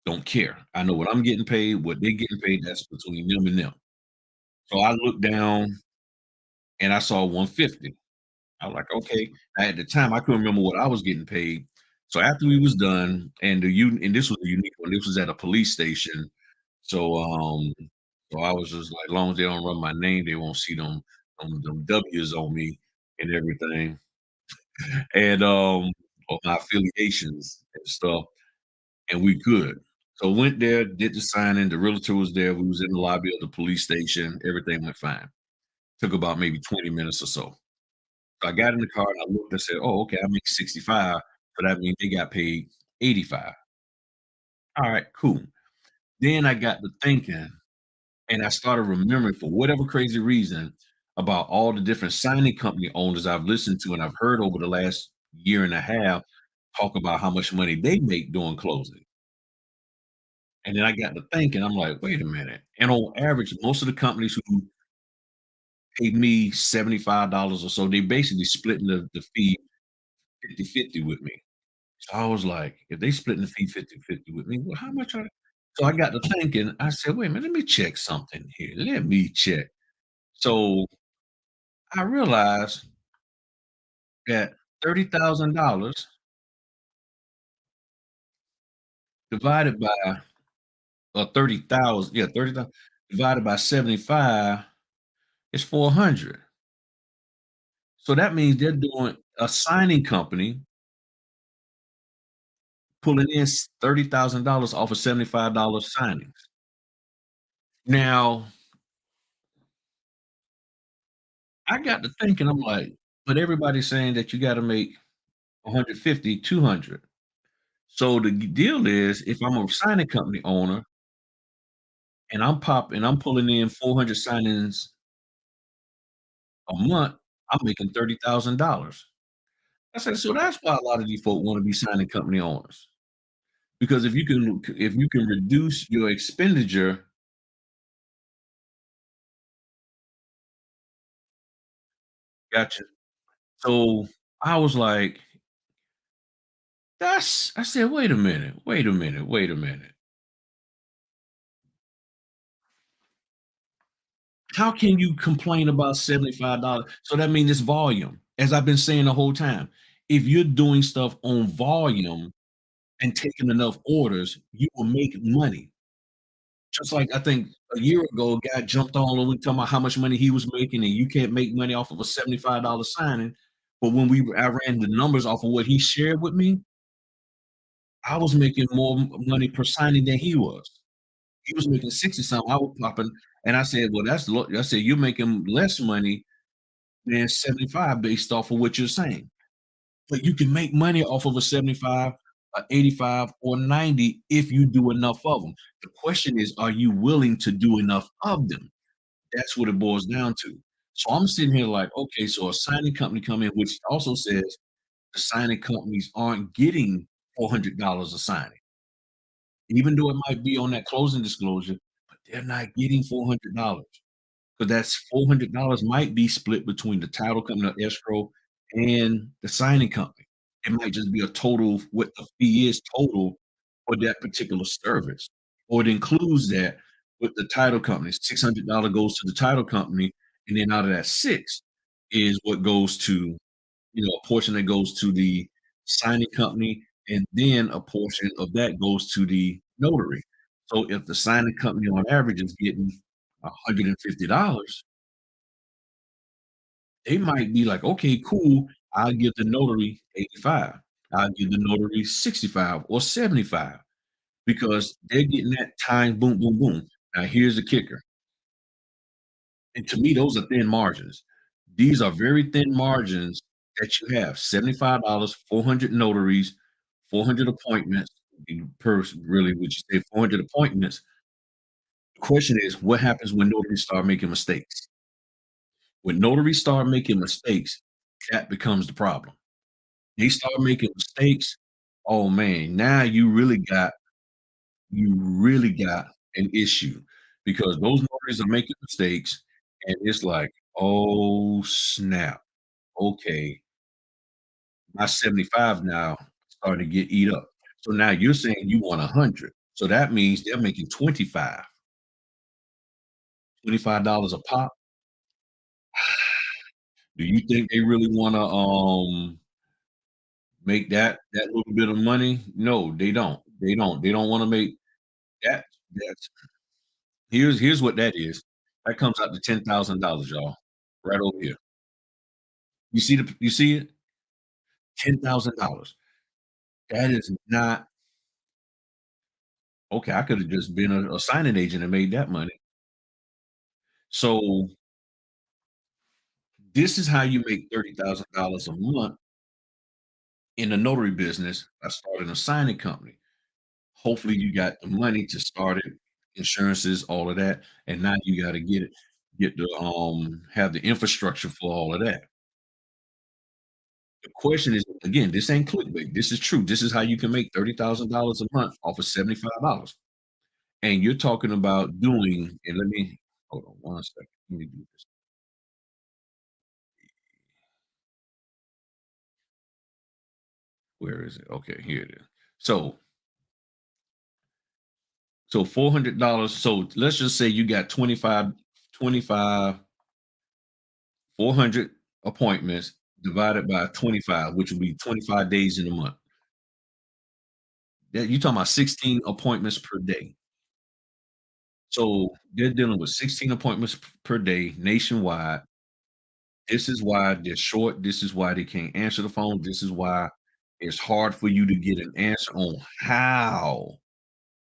Don't care. I know what I'm getting paid, what they're getting paid, that's between them and them. So I looked down and I saw 150. I was like, "Okay." At the time, I couldn't remember what I was getting paid. So after we was done, and this was a unique one, this was at a police station. So, so I was just like, "As long as they don't run my name, they won't see them W's on me and everything." And, or my affiliations and stuff, and we good. So went there, did the signing, the realtor was there, we was in the lobby of the police station, everything went fine. Took about maybe 20 minutes or so. So I got in the car and I looked and said, "Oh, okay, I make 65, so that means they got paid 85. Alright, cool." Then I got to thinking, and I started remembering for whatever crazy reason about all the different signing company owners I've listened to and I've heard over the last year and a half. talk about how much money they make doing closing. And then I got to thinking, I'm like, wait a minute. And on average, most of the companies who paid me $75 or so, they basically splitting the fee 50-50 with me. So I was like, if they splitting the fee 50-50 with me, well, how much are so I got to thinking, I said, wait a minute, let me check something here. Let me check. So I realized that $30,000 divided by 30,000, yeah, 30,000 divided by 75 is 400. So that means they're doing a signing company pulling in $30,000 off of $75 signings. Now, I got to thinking, I'm like, but everybody's saying that you got to make 150, 200. So the deal is, if I'm a signing company owner and I'm pulling in 400 signings a month, I'm making $30,000. I said, so that's why a lot of these folk want to be signing company owners. Because if you can reduce your expenditure, gotcha. So I was like, I said, wait a minute, wait a minute, wait a minute. How can you complain about $75? So that means it's volume, as I've been saying the whole time. If you're doing stuff on volume and taking enough orders, you will make money. Just like I think a year ago, a guy jumped all over me talking about how much money he was making, and you can't make money off of a $75 signing. But when I ran the numbers off of what he shared with me, I was making more money per signing than he was. He was making 60 something. I was popping, and I said, "Well, that's low." I said, "You're making less money than 75 based off of what you're saying. But you can make money off of a 75, a 85, or 90 if you do enough of them. The question is, are you willing to do enough of them? That's what it boils down to. So I'm sitting here like, okay, so a signing company come in, which also says the signing companies aren't getting $400 a signing, even though it might be on that closing disclosure, but they're not getting $400. Because that's $400 might be split between the title company, the escrow, and the signing company. It might just be a total what the fee is total for that particular service, or it includes that with the title company. $600 goes to the title company, and then out of that 6 is what goes to, a portion that goes to the signing company, and then a portion of that goes to the notary. So if the signing company on average is getting $150, they might be like, "Okay, cool. I'll give the notary 85. I'll give the notary 65 or 75," because they're getting that time, boom, boom, boom. Now here's the kicker, and to me, those are thin margins. These are very thin margins that you have. $75, 400 notaries, 400 appointments, per really, would you say 400 appointments. The question is, what happens when notaries start making mistakes? When notaries start making mistakes, that becomes the problem. They start making mistakes, oh man, now you really got an issue because those notaries are making mistakes, and it's like, "Oh, snap. Okay, my 75 now starting to get eat up." So now you're saying you want 100. So that means they're making 25, $25 a pop. Do you think they really wanna, make that little bit of money? No, they don't. They don't wanna make that. That's here's what that is. That comes out to $10,000, y'all, right over here. You see it? $10,000. That is not okay. I could have just been a signing agent and made that money. So this is how you make $30,000 a month in the notary business by starting a signing company. Hopefully, you got the money to start it, insurances, all of that, and now you gotta get the, have the infrastructure for all of that. The question is, again, this ain't clickbait. This is true. This is how you can make $30,000 a month off of $75. And you're talking about doing, and let me hold on one second. Let me do this. Where is it? Okay, here it is. So $400. So let's just say you got 25, 400 appointments divided by 25, which would be 25 days in a month. That you talking about 16 appointments per day. So they're dealing with 16 appointments per day nationwide. This is why they're short. This is why they can't answer the phone. This is why it's hard for you to get an answer on how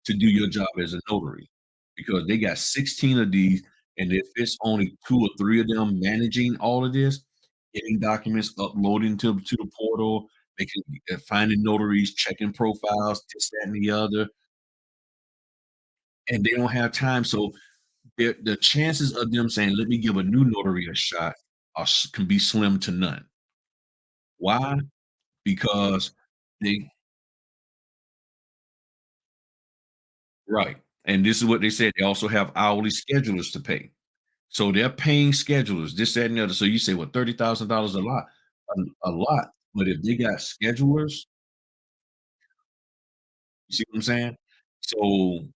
to do your job as a notary because they got 16 of these. And if it's only two or three of them managing all of this, getting documents, uploading to the portal, making finding notaries, checking profiles, this, that, and the other, and they don't have time. So the chances of them saying, "Let me give a new notary a shot," can be slim to none. Why? Because they right, and this is what they said, they also have hourly schedulers to pay. So they're paying schedulers, this, that, and the other. So you say, "Well, $30,000 a lot." A lot, but if they got schedulers, you see what I'm saying? So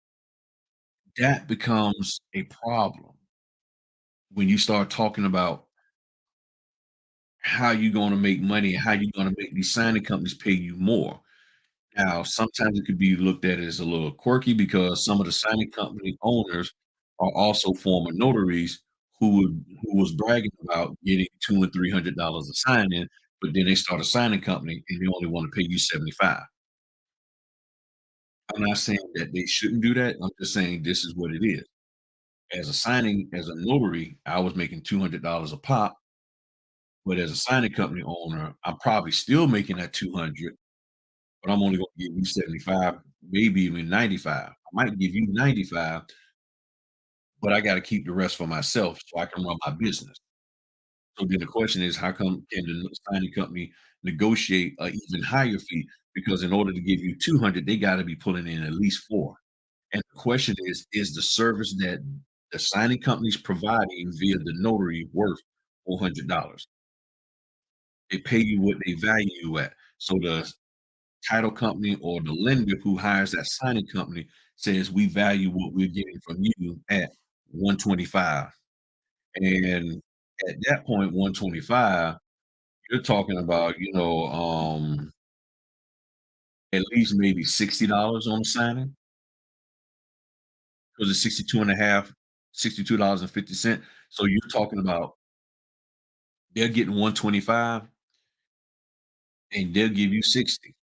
that becomes a problem when you start talking about how you gonna make money and how you gonna make these signing companies pay you more. Now, sometimes it could be looked at as a little quirky because some of the signing company owners are also former notaries who was bragging about getting 2 and $300 a sign-in, but then they start a signing company and they only wanna pay you 75. I'm not saying that they shouldn't do that, I'm just saying this is what it is. As a notary, I was making $200 a pop, but as a signing company owner, I'm probably still making that 200, but I'm only gonna give you 75, maybe even 95. I might give you 95, but I gotta keep the rest for myself so I can run my business. So then the question is, how come can the signing company negotiate a even higher fee? Because in order to give you 200, they gotta be pulling in at least 4. And the question is the service that the signing company is providing via the notary worth $400? They pay you what they value you at. So the title company or the lender who hires that signing company says, "We value what we're getting from you at 125." And at that point, 125, you're talking about, at least maybe $60 on the signing because it's 62 and a half, $62.50. So you're talking about they're getting 125 and they'll give you 60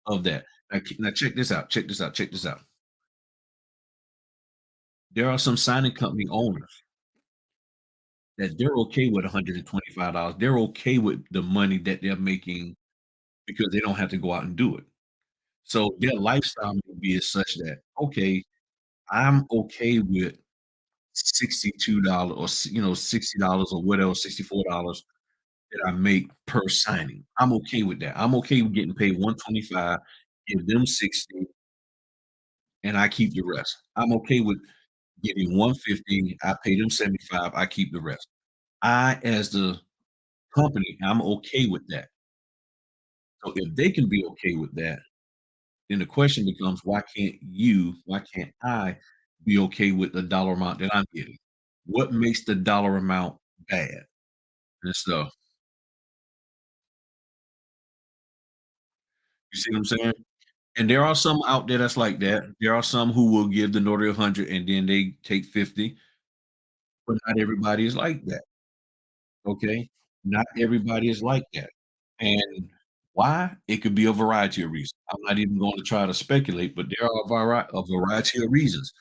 of that. Now check this out. Check this out. Check this out. There are some signing company owners that they're okay with $125. They're okay with the money that they're making because they don't have to go out and do it. So their lifestyle may be as such that, okay, I'm okay with $62 or $60 or whatever, $64 that I make per signing. I'm okay with that. I'm okay with getting paid 125, give them 60, and I keep the rest. I'm okay with getting 150, I pay them 75, I keep the rest. I, as the company, I'm okay with that. So if they can be okay with that, then the question becomes, why can't I be okay with the dollar amount that I'm getting? What makes the dollar amount bad? And so, you see what I'm saying? And there are some out there that's like that. There are some who will give the notary 100 and then they take 50, but not everybody is like that. Okay? Not everybody is like that. And why? It could be a variety of reasons. I'm not even going to try to speculate, but there are a variety of reasons.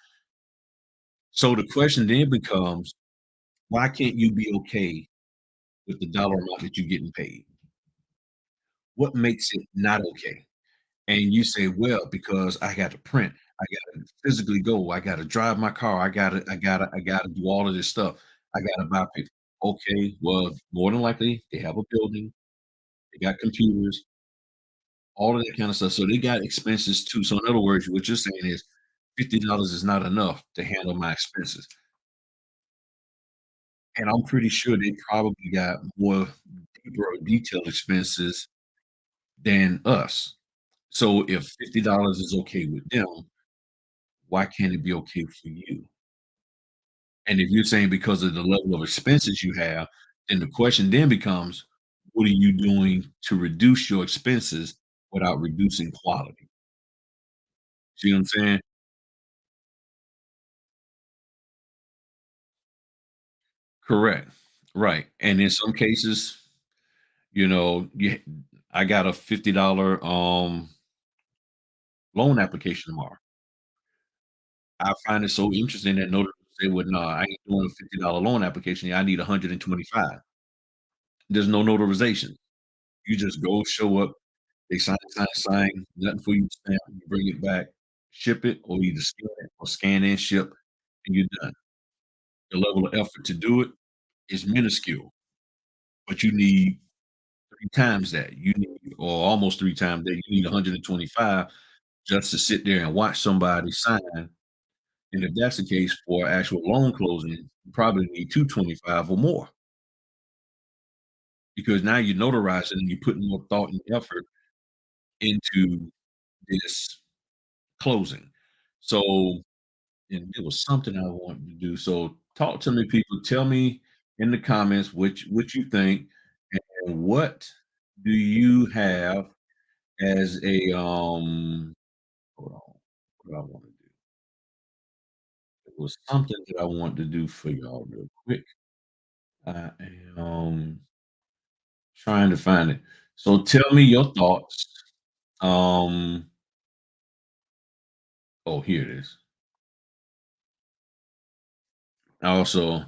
So the question then becomes, why can't you be okay with the dollar amount that you're getting paid? What makes it not okay? And you say, "Well, because I got to print, I gotta physically go, I gotta drive my car, I gotta do all of this stuff. I gotta buy paper." Okay, well, more than likely, they have a building, they got computers, all of that kind of stuff. So they got expenses too. So in other words, what you're saying is $50 is not enough to handle my expenses. And I'm pretty sure they probably got more deeper or detailed expenses than us. So if $50 is okay with them, why can't it be okay for you? And if you're saying because of the level of expenses you have, then the question then becomes, what are you doing to reduce your expenses without reducing quality? See what I'm saying? Correct. Right. And in some cases, you I got a $50 loan application tomorrow. I find it so interesting that notaries say, "Well, no, I ain't doing a $50 loan application. Yeah, I need 125." There's no notarization. You just go, show up, they sign, nothing for you to stamp, you bring it back, ship it, or either scan it or scan and ship, and you're done. The level of effort to do it is minuscule, but you need 3 times that. You need or almost 3 times that. You need 125 just to sit there and watch somebody sign, and if that's the case for actual loan closing, you probably need 225 or more because now you're notarizing and you're putting more thought and effort into this closing. So and it was something I wanted to do. So talk to me, people. Tell me in the comments what you think and what do you have as a hold on, what do I want to do? It was something that I wanted to do for y'all real quick. I am trying to find it. So tell me your thoughts. Um, oh, here it is. Also,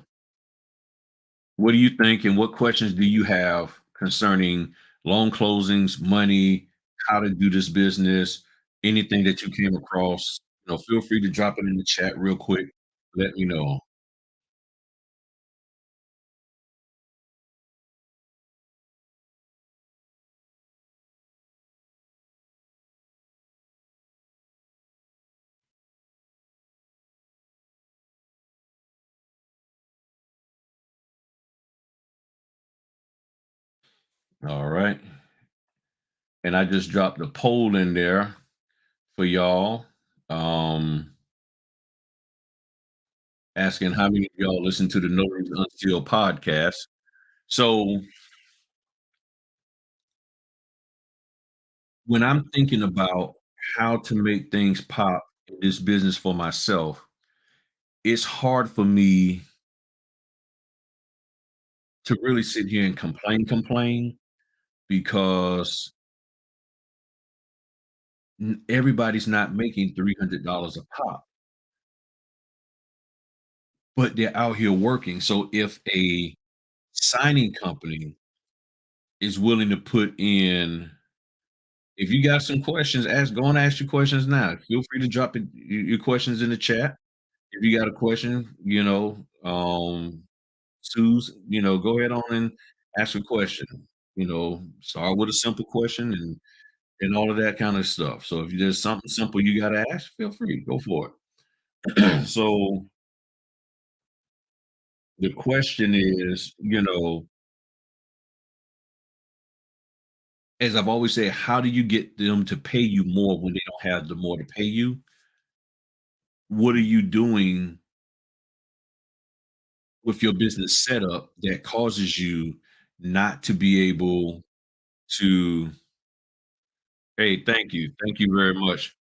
what do you think and what questions do you have concerning loan closings, money, how to do this business, anything that you came across? Feel free to drop it in the chat real quick. Let me know. All right. And I just dropped a poll in there for y'all, asking how many of y'all listen to the Notaries Unsealed podcast. So when I'm thinking about how to make things pop in this business for myself, it's hard for me to really sit here and complain because everybody's not making $300 a pop, but they're out here working. So if a signing company is willing to put in, if you got some questions, go and ask your questions now. Feel free to drop your questions in the chat. If you got a question, Suze, go ahead on and ask a question. Start with a simple question and all of that kind of stuff. So if there's something simple you got to ask, feel free, go for it. So the question is, as I've always said, how do you get them to pay you more when they don't have the more to pay you? What are you doing with your business setup that causes you not to be able to? Hey, thank you. Thank you very much.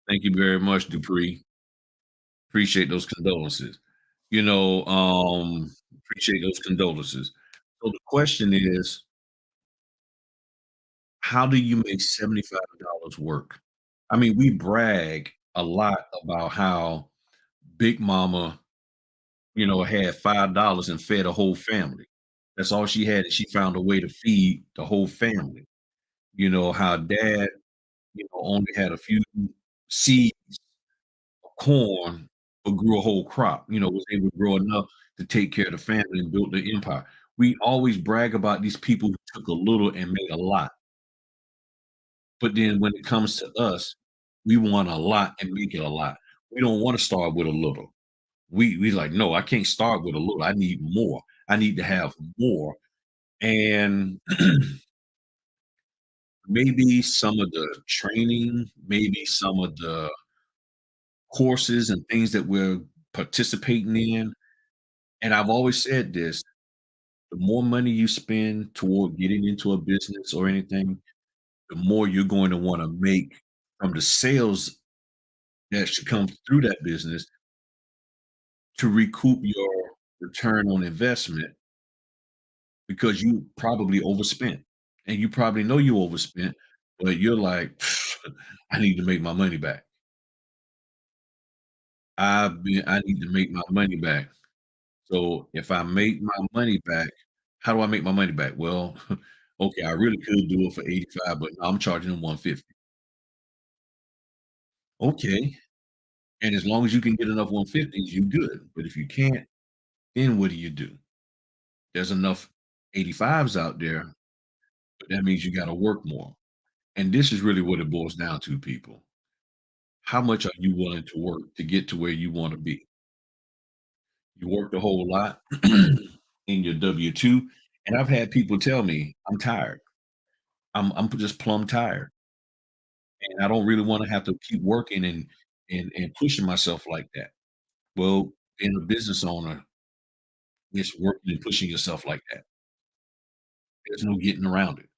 Thank you very much, Dupree. Appreciate those condolences. Appreciate those condolences. So the question is, how do you make $75 work? I mean, we brag a lot about how Big Mama, had $5 and fed a whole family. That's all she had, and she found a way to feed the whole family. How dad, only had a few seeds of corn, but grew a whole crop, was able to grow enough to take care of the family and build the empire. We always brag about these people who took a little and made a lot. But then when it comes to us, we want a lot and make it a lot. We don't wanna start with a little. We like, "No, I can't start with a little. I need more. I need to have more." And maybe some of the training, maybe some of the courses and things that we're participating in, and I've always said this, the more money you spend toward getting into a business or anything, the more you're going to wanna make from the sales that should come through that business to recoup your return on investment because you probably overspent, and you probably know you overspent, but you're like, "I need to make my money back. I need to make my money back." So, if I make my money back, how do I make my money back? Well, okay, I really could do it for 85, but no, I'm charging them 150. Okay, and as long as you can get enough 150s, you good, but if you can't, then what do? There's enough 85s out there, but that means you gotta work more, and this is really what it boils down to, people. How much are you willing to work to get to where you wanna be? You worked a whole lot in your W-2, and I've had people tell me, "I'm tired. I'm just plumb tired, and I don't really wanna have to keep working and pushing myself like that." Well, being a business owner, it's working and pushing yourself like that. There's no getting around it.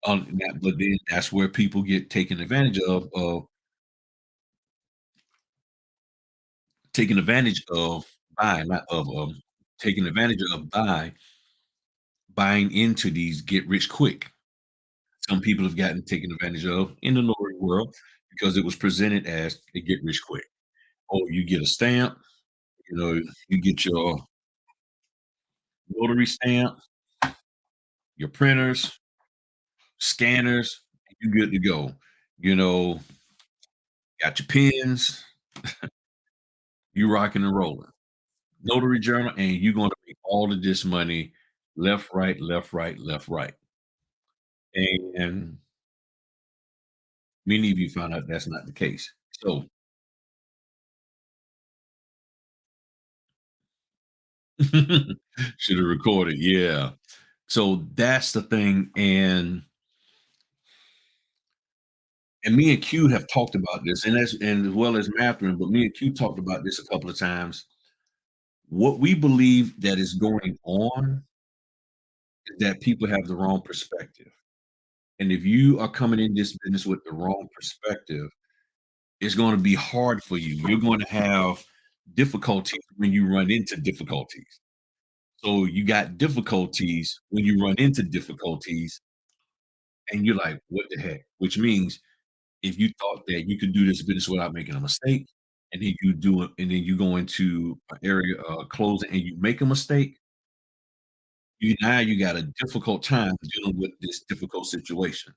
That but then that's where people get taken advantage of taken advantage of by, not of, taken advantage of by buying into these get rich quick. Some people have gotten taken advantage of in the notary world because it was presented as a get rich quick. Oh, you get a stamp, you know, you get your notary stamp, your printers, scanners, and you good to go. You know, got your pens, you rocking and rolling. Notary journal, and you're gonna make all of this money left, right, left, right, left, right. And many of you found out that's not the case. So should have recorded, yeah. So that's the thing, and me and Q have talked about this, and as well as Matherin, but me and Q talked about this a couple of times. What we believe that is going on is that people have the wrong perspective. And if you are coming in this business with the wrong perspective, it's gonna be hard for you. You're going to have difficulties when you run into difficulties. So you got difficulties when you run into difficulties, and you're like, "What the heck?" Which means if you thought that you could do this business without making a mistake, and then you do it, and then you go into an area, closing, and you make a mistake, you got a difficult time dealing with this difficult situation.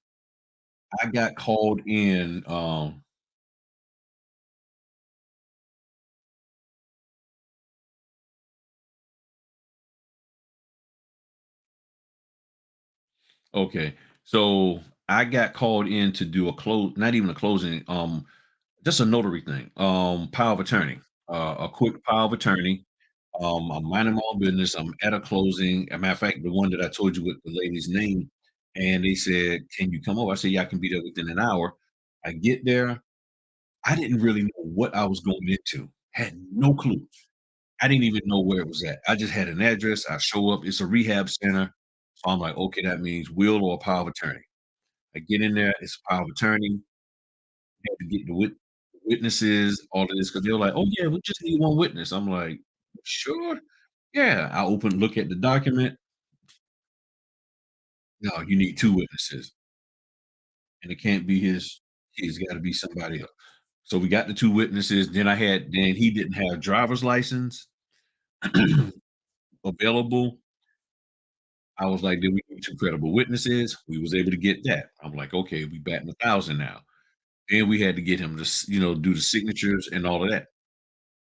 I got called in, okay, so I got called in to do a close, not even a closing, just a notary thing, power of attorney, a quick power of attorney. I'm minding my own business. I'm at a closing. A matter of fact, the one that I told you with the lady's name, and they said, "Can you come over?" I said, "Yeah, I can be there within an hour." I get there. I didn't really know what I was going into. Had no clue. I didn't even know where it was at. I just had an address. I show up. It's a rehab center. So I'm like, okay, that means will or power of attorney. I get in there. It's a power of attorney. Had to get the witnesses, all of this, because they were like, "Oh, yeah, we just need one witness." I'm like, "Sure." Yeah, I look at the document. No, you need 2 witnesses, and it can't be his it's gotta be somebody else. So we got the 2 witnesses, then he didn't have driver's license available. I was like, "Then we need 2 credible witnesses." We was able to get that. I'm like, "Okay, we batting 1,000 now." Then we had to get him to do the signatures and all of that.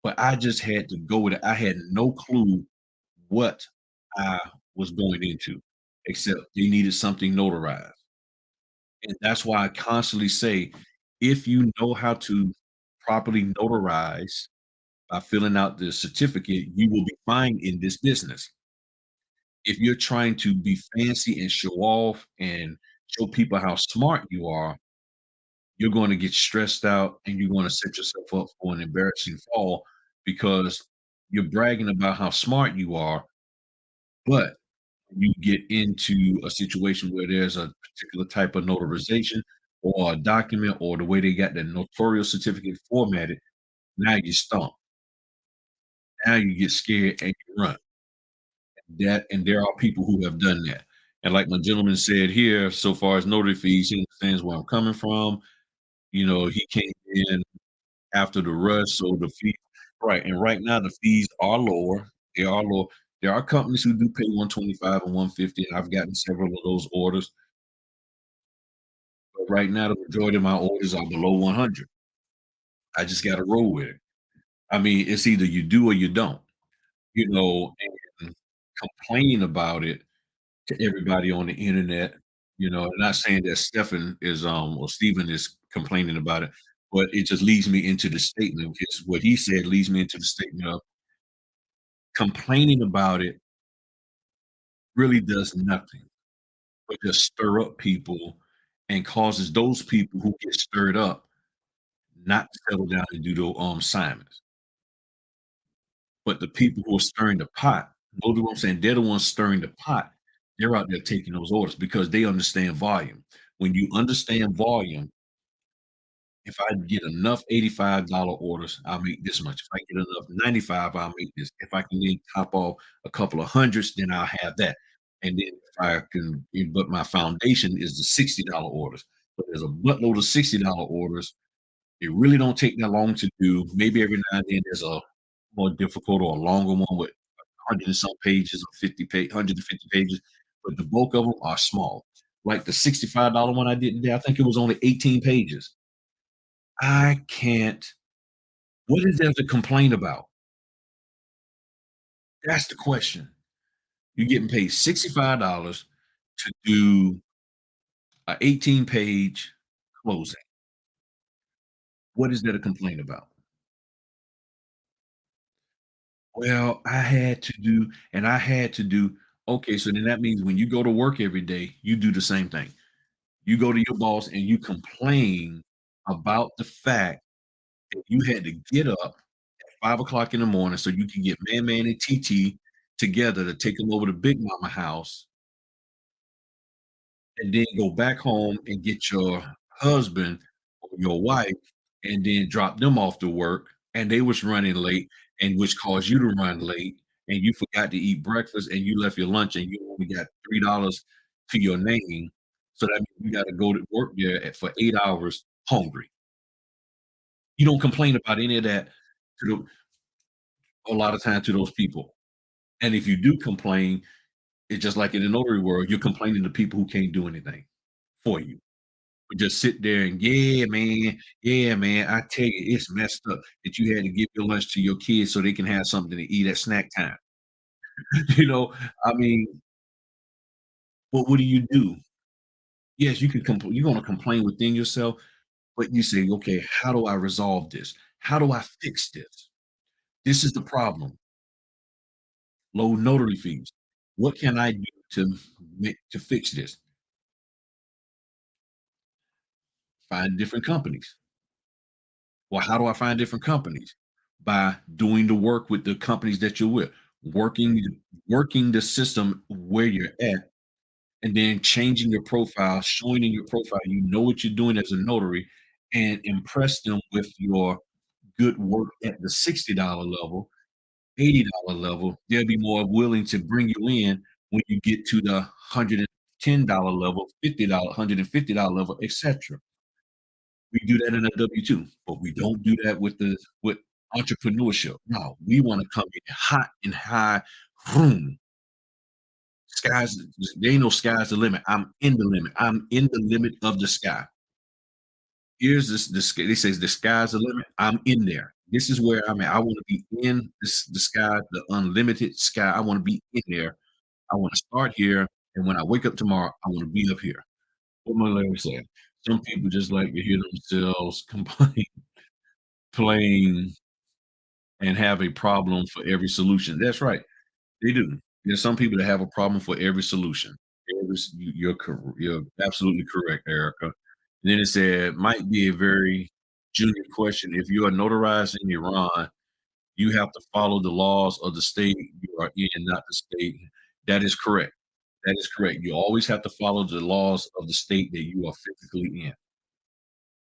But I just had to go with it. I had no clue what I was going into, except they needed something notarized. And that's why I constantly say, if you know how to properly notarize by filling out the certificate, you will be fine in this business. If you're trying to be fancy and show off and show people how smart you are, you're going to get stressed out and you're going to set yourself up for an embarrassing fall because you're bragging about how smart you are, but you get into a situation where there's a particular type of notarization or a document or the way they got the notarial certificate formatted, now you stump. Now you get scared and you run. That and there are people who have done that. And like my gentleman said here, so far as notary fees, he understands where I'm coming from. He came in after the rush, so the fee right, and right now the fees are lower. They are low. There are companies who do pay 125 and 150, and I've gotten several of those orders, but right now the majority of my orders are below 100. I just gotta roll with it. I mean, it's either you do or you don't, and complain about it to everybody on the internet, not saying that Stephen is complaining about it, but it just leads me into the statement, because what he said leads me into the statement of complaining about it really does nothing but just stir up people and causes those people who get stirred up not to settle down and do the assignments. But the people who are stirring the pot, notice what I'm saying? They're the ones stirring the pot. They're out there taking those orders because they understand volume. When you understand volume, if I get enough $85 orders, I'll make this much. If I get enough 95, I'll make this. If I can then top off a couple of hundreds, then I'll have that. And then if I can, but my foundation is the $60 orders. But there's a buttload of $60 orders. It really don't take that long to do. Maybe every now and then there's a more difficult or a longer one with 100 and some pages or 150 pages, but the bulk of them are small. Like the $65 one I did today, I think it was only 18 pages. I can't what is there to complain about? That's the question. You're getting paid $65 to do a 18-page closing. What is there to complain about? Well, I had to do okay, so then that means when you go to work every day, you do the same thing. You go to your boss and you complain about the fact that you had to get up at 5 o'clock in the morning so you can get Man and TT together to take them over to Big Mama house and then go back home and get your husband or your wife and then drop them off to work, and they was running late, and which caused you to run late, and you forgot to eat breakfast, and you left your lunch, and you only got $3 to your name, so that means you gotta go to work there for 8 hours hungry. You don't complain about any of that to a lot of time to those people, and if you do complain, it's just like in the notary world, you're complaining to people who can't do anything for you. But just sit there and, yeah, man, I tell you, it's messed up that you had to give your lunch to your kids so they can have something to eat at snack time. You know, I mean, but what do you do? Yes, you're gonna complain within yourself, but you say, "Okay, how do I resolve this? How do I fix this? This is the problem. Low notary fees. What can I do to fix this?" Find different companies. Well, how do I find different companies? By doing the work with the companies that you're with, working working the system where you're at, and then changing your profile, showing in your profile you know what you're doing as a notary, and impress them with your good work at the $60 level, $80 level. They'll be more willing to bring you in when you get to the $110 level, $50, $150 level, etc. We do that in a W-2, but we don't do that with entrepreneurship. No, we wanna come in hot and high, vroom, skies there ain't no sky's the limit. I'm in the limit. I'm in the limit of the sky. Here's this they says the sky's the limit. I'm in there. This is where I'm at. I wanna be in the sky, the unlimited sky. I wanna be in there. I wanna start here, and when I wake up tomorrow, I wanna be up here. what my lady say? Some people just like to hear themselves complain and have a problem for every solution. That's right. They do. There's some people that have a problem for every solution. You're absolutely correct, Erica. Then it said, might be a very junior question. If you are notarized in Iran, you have to follow the laws of the state you are in, not the state. That is correct. That is correct. You always have to follow the laws of the state that you are physically in.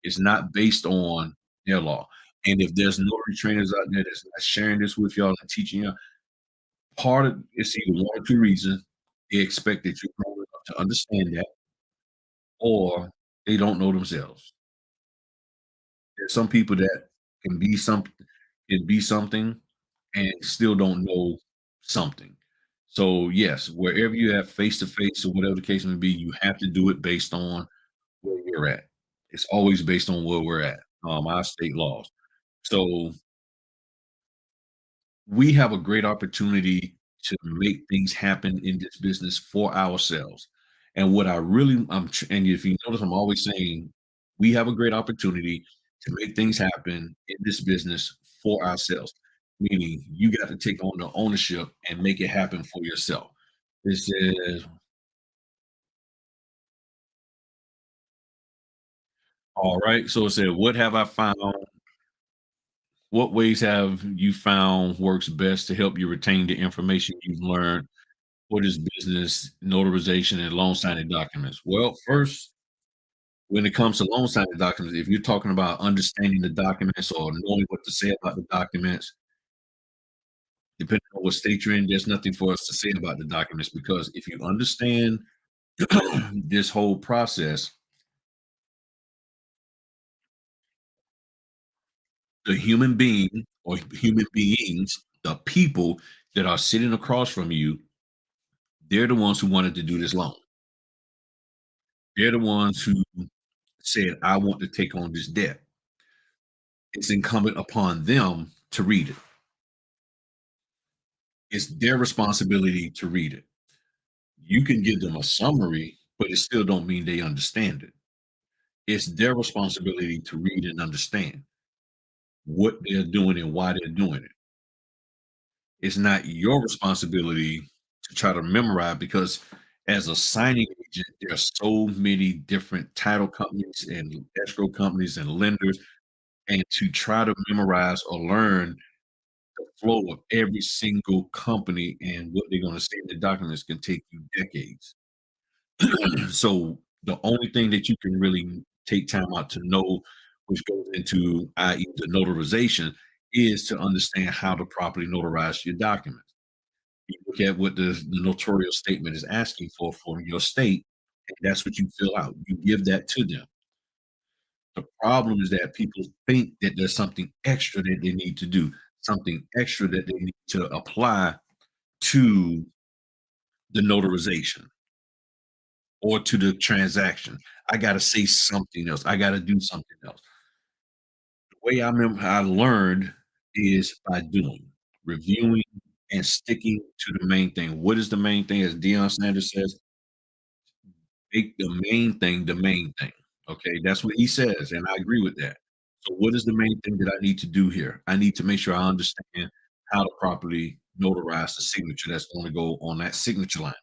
It's not based on their law. And if there's notary trainers out there that's not sharing this with y'all and teaching you, part of it's either one or two reasons. They expect that you're grown enough to understand that, or they don't know themselves. There's some people that can be something and still don't know something. So yes, wherever you have face to face or whatever the case may be, you have to do it based on where you're at. It's always based on where we're at, our state laws. So we have a great opportunity to make things happen in this business for ourselves. And what I really, and if you notice, I'm always saying we have a great opportunity to make things happen in this business for ourselves. Meaning, you got to take on the ownership and make it happen for yourself. This is all right. So it said, "What have I found? What ways have you found works best to help you retain the information you've learned for this business notarization and loan signing documents?" Well, first, when it comes to loan signing documents, if you're talking about understanding the documents or knowing what to say about the documents, depending on what state you're in, there's nothing for us to say about the documents because if you understand this whole process, the human being or human beings, the people that are sitting across from you, they're the ones who wanted to do this loan. They're the ones who said, I want to take on this debt. It's incumbent upon them to read it. It's their responsibility to read it. You can give them a summary, but it still don't mean they understand it. It's their responsibility to read and understand what they're doing and why they're doing it. It's not your responsibility to try to memorize because as a signing agent, there are so many different title companies and escrow companies and lenders, and to try to memorize or learn the flow of every single company and what they're going to say in the documents can take you decades. So the only thing that you can really take time out to know, which goes into i.e. the notarization, is to understand how to properly notarize your documents. You look at what the notarial statement is asking for your state, and that's what you fill out. You give that to them. The problem is that people think that there's something extra that they need to do, something extra that they need to apply to the notarization or to the transaction. I gotta say something else. I gotta do something else. The way I learned is by doing, reviewing, and sticking to the main thing. What is the main thing? As Deion Sanders says, make the main thing the main thing. Okay, that's what he says, and I agree with that. So, what is the main thing that I need to do here? I need to make sure I understand how to properly notarize the signature that's going to go on that signature line.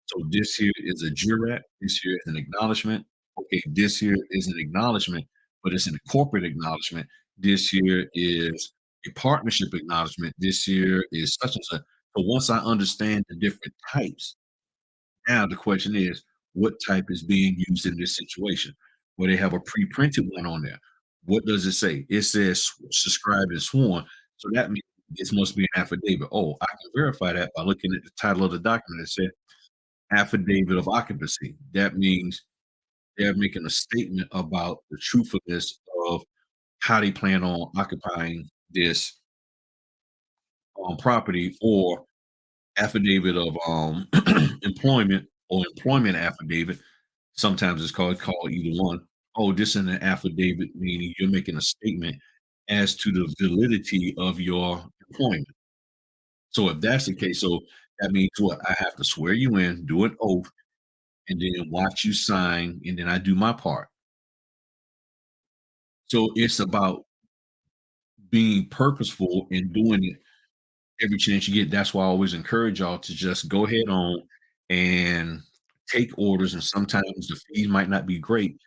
So this here is a jurat. This here is an acknowledgement. Okay, this here is an acknowledgement, but it's a corporate acknowledgement. This here is a partnership acknowledgement. This here is such and such. So once I understand the different types, now the question is, what type is being used in this situation? Well, they have a pre-printed one on there. What does it say? It says subscribed and sworn. So that means this must be an affidavit. Oh, I can verify that by looking at the title of the document. It said affidavit of occupancy. That means they're making a statement about the truthfulness of how they plan on occupying this property, or affidavit of employment or employment affidavit. Sometimes it's called either one. Oh, this is an affidavit, meaning you're making a statement as to the validity of your employment. So if that's the case, so that means what? I have to swear you in, do an oath, and then watch you sign, and then I do my part. So it's about being purposeful and doing it every chance you get. That's why I always encourage y'all to just go ahead on and take orders. And sometimes the fees might not be great,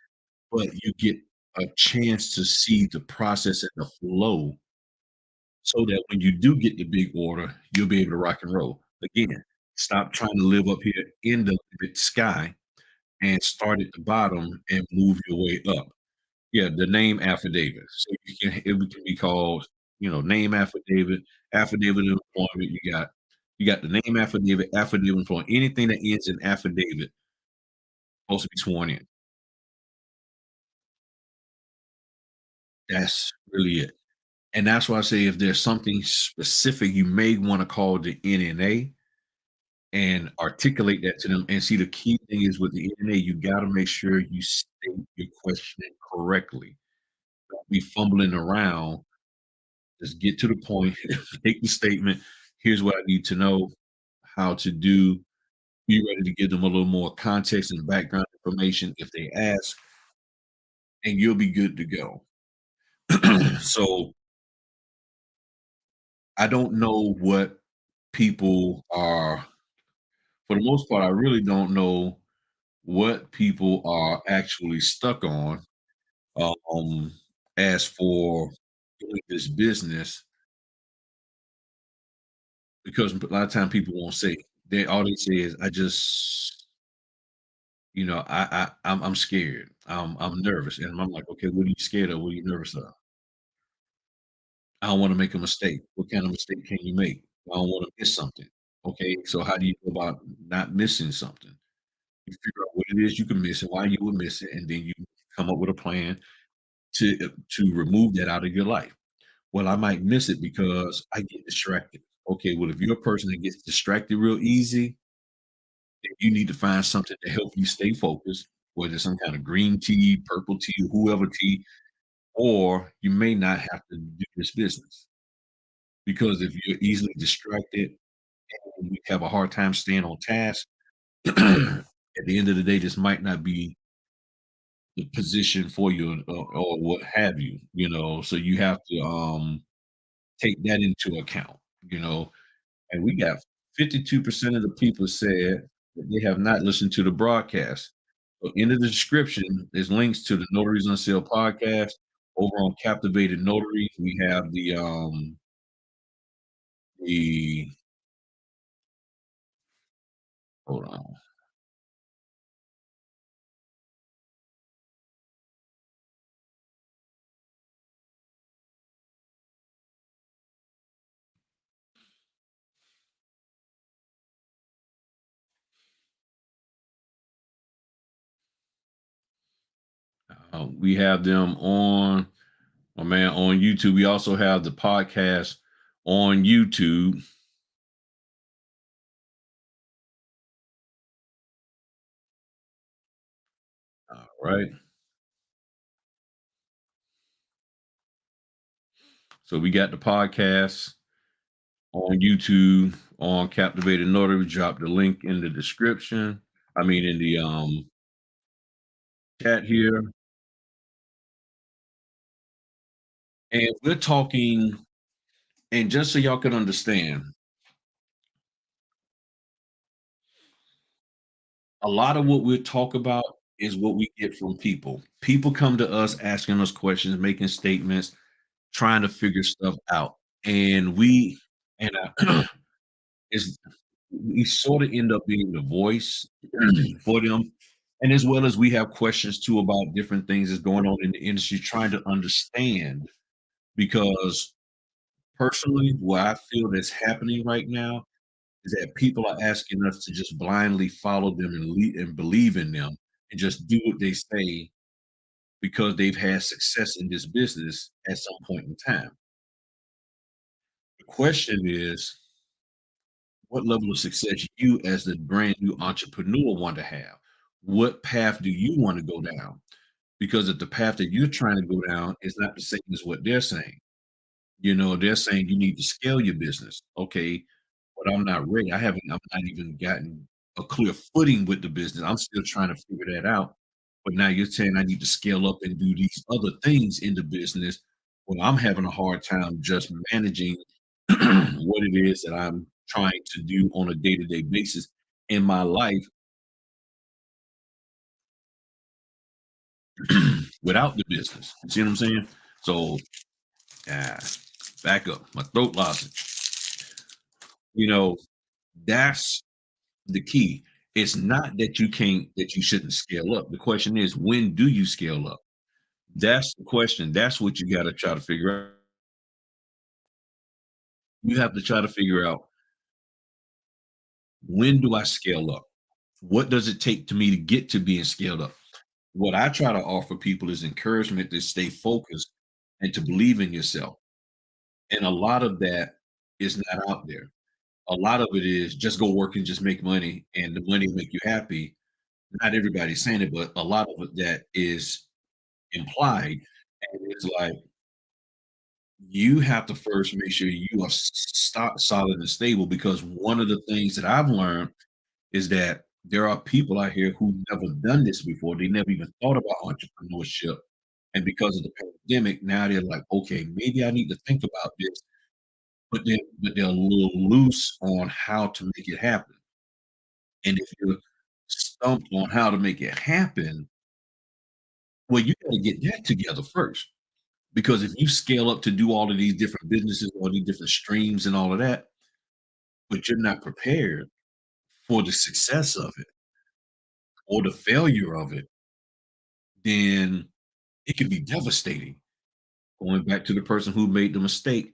but you get a chance to see the process and the flow so that when you do get the big order, you'll be able to rock and roll. Again, stop trying to live up here in the sky and start at the bottom and move your way up. Yeah, the name affidavit. So it can be called, name affidavit, affidavit of employment. You got the name affidavit, affidavit of employment. Anything that ends in affidavit supposed to be sworn in. That's really it. And that's why I say if there's something specific you may want to call the NNA and articulate that to them. And see, the key thing is with the NNA, you got to make sure you state your question correctly. Don't be fumbling around. Just get to the point, make the statement. Here's what I need to know how to do. Be ready to give them a little more context and background information if they ask, and you'll be good to go. So I don't know what people are, for the most part, I really don't know what people are actually stuck on. Um, as for doing this business, because a lot of time people won't say, they say is, "I just, I'm scared. I'm nervous." And I'm like, "Okay, what are you scared of? What are you nervous of?" "I don't wanna make a mistake." "What kind of mistake can you make?" "I don't wanna miss something." "Okay, so how do you go about not missing something?" You figure out what it is you can miss and why you would miss it, and then you come up with a plan to remove that out of your life. "Well, I might miss it because I get distracted." Okay, well, if you're a person that gets distracted real easy, then you need to find something to help you stay focused, whether it's some kind of green tea, purple tea, whoever tea, or you may not have to do this business. Because if you're easily distracted and you have a hard time staying on task, at the end of the day, this might not be the position for you, or what have you, so you have to take that into account, you know. And we got 52% of the people said that they have not listened to the broadcast. So in the description, there's links to the Notaries on Sale podcast. Over on Captivated Notaries, we have the hold on. We have them on, my man, on YouTube. We also have the podcast on YouTube. All right. So we got the podcast on YouTube on Captivated Notary. We dropped the link in the description. I mean, in the chat here. And we're talking, and just so y'all can understand, a lot of what we talk about is what we get from people. People come to us asking us questions, making statements, trying to figure stuff out. And is we sort of end up being the voice for them. And as well as we have questions too about different things that's going on in the industry, trying to understand, because personally, what I feel that's happening right now is that people are asking us to just blindly follow them and and believe in them and just do what they say because they've had success in this business at some point in time. The question is, what level of success you as the brand new entrepreneur want to have? What path do you want to go down? Because if the path that you're trying to go down is not the same as what they're saying, they're saying you need to scale your business. Okay, but I'm not ready. I've not even gotten a clear footing with the business. I'm still trying to figure that out. But now you're saying I need to scale up and do these other things in the business. Well, I'm having a hard time just managing what it is that I'm trying to do on a day-to-day basis in my life without the business. You see what I'm saying? So, ah, back up. My throat lozenge. You know, that's the key. It's not that you shouldn't scale up. The question is, when do you scale up? That's the question. That's what you gotta try to figure out. You have to try to figure out, when do I scale up? What does it take to me to get to being scaled up? What I try to offer people is encouragement to stay focused and to believe in yourself. And a lot of that is not out there. A lot of it is just go work and just make money and the money will make you happy. Not everybody's saying it, but a lot of it that is implied. And it's like, you have to first make sure you are solid and stable, because one of the things that I've learned is that there are people out here who never done this before. They never even thought about entrepreneurship. And because of the pandemic, now they're like, okay, maybe I need to think about this, but they're a little loose on how to make it happen. And if you're stumped on how to make it happen, well, you got to get that together first. Because if you scale up to do all of these different businesses, all these different streams and all of that, but you're not prepared for the success of it or the failure of it, then it can be devastating. Going back to the person who made the mistake,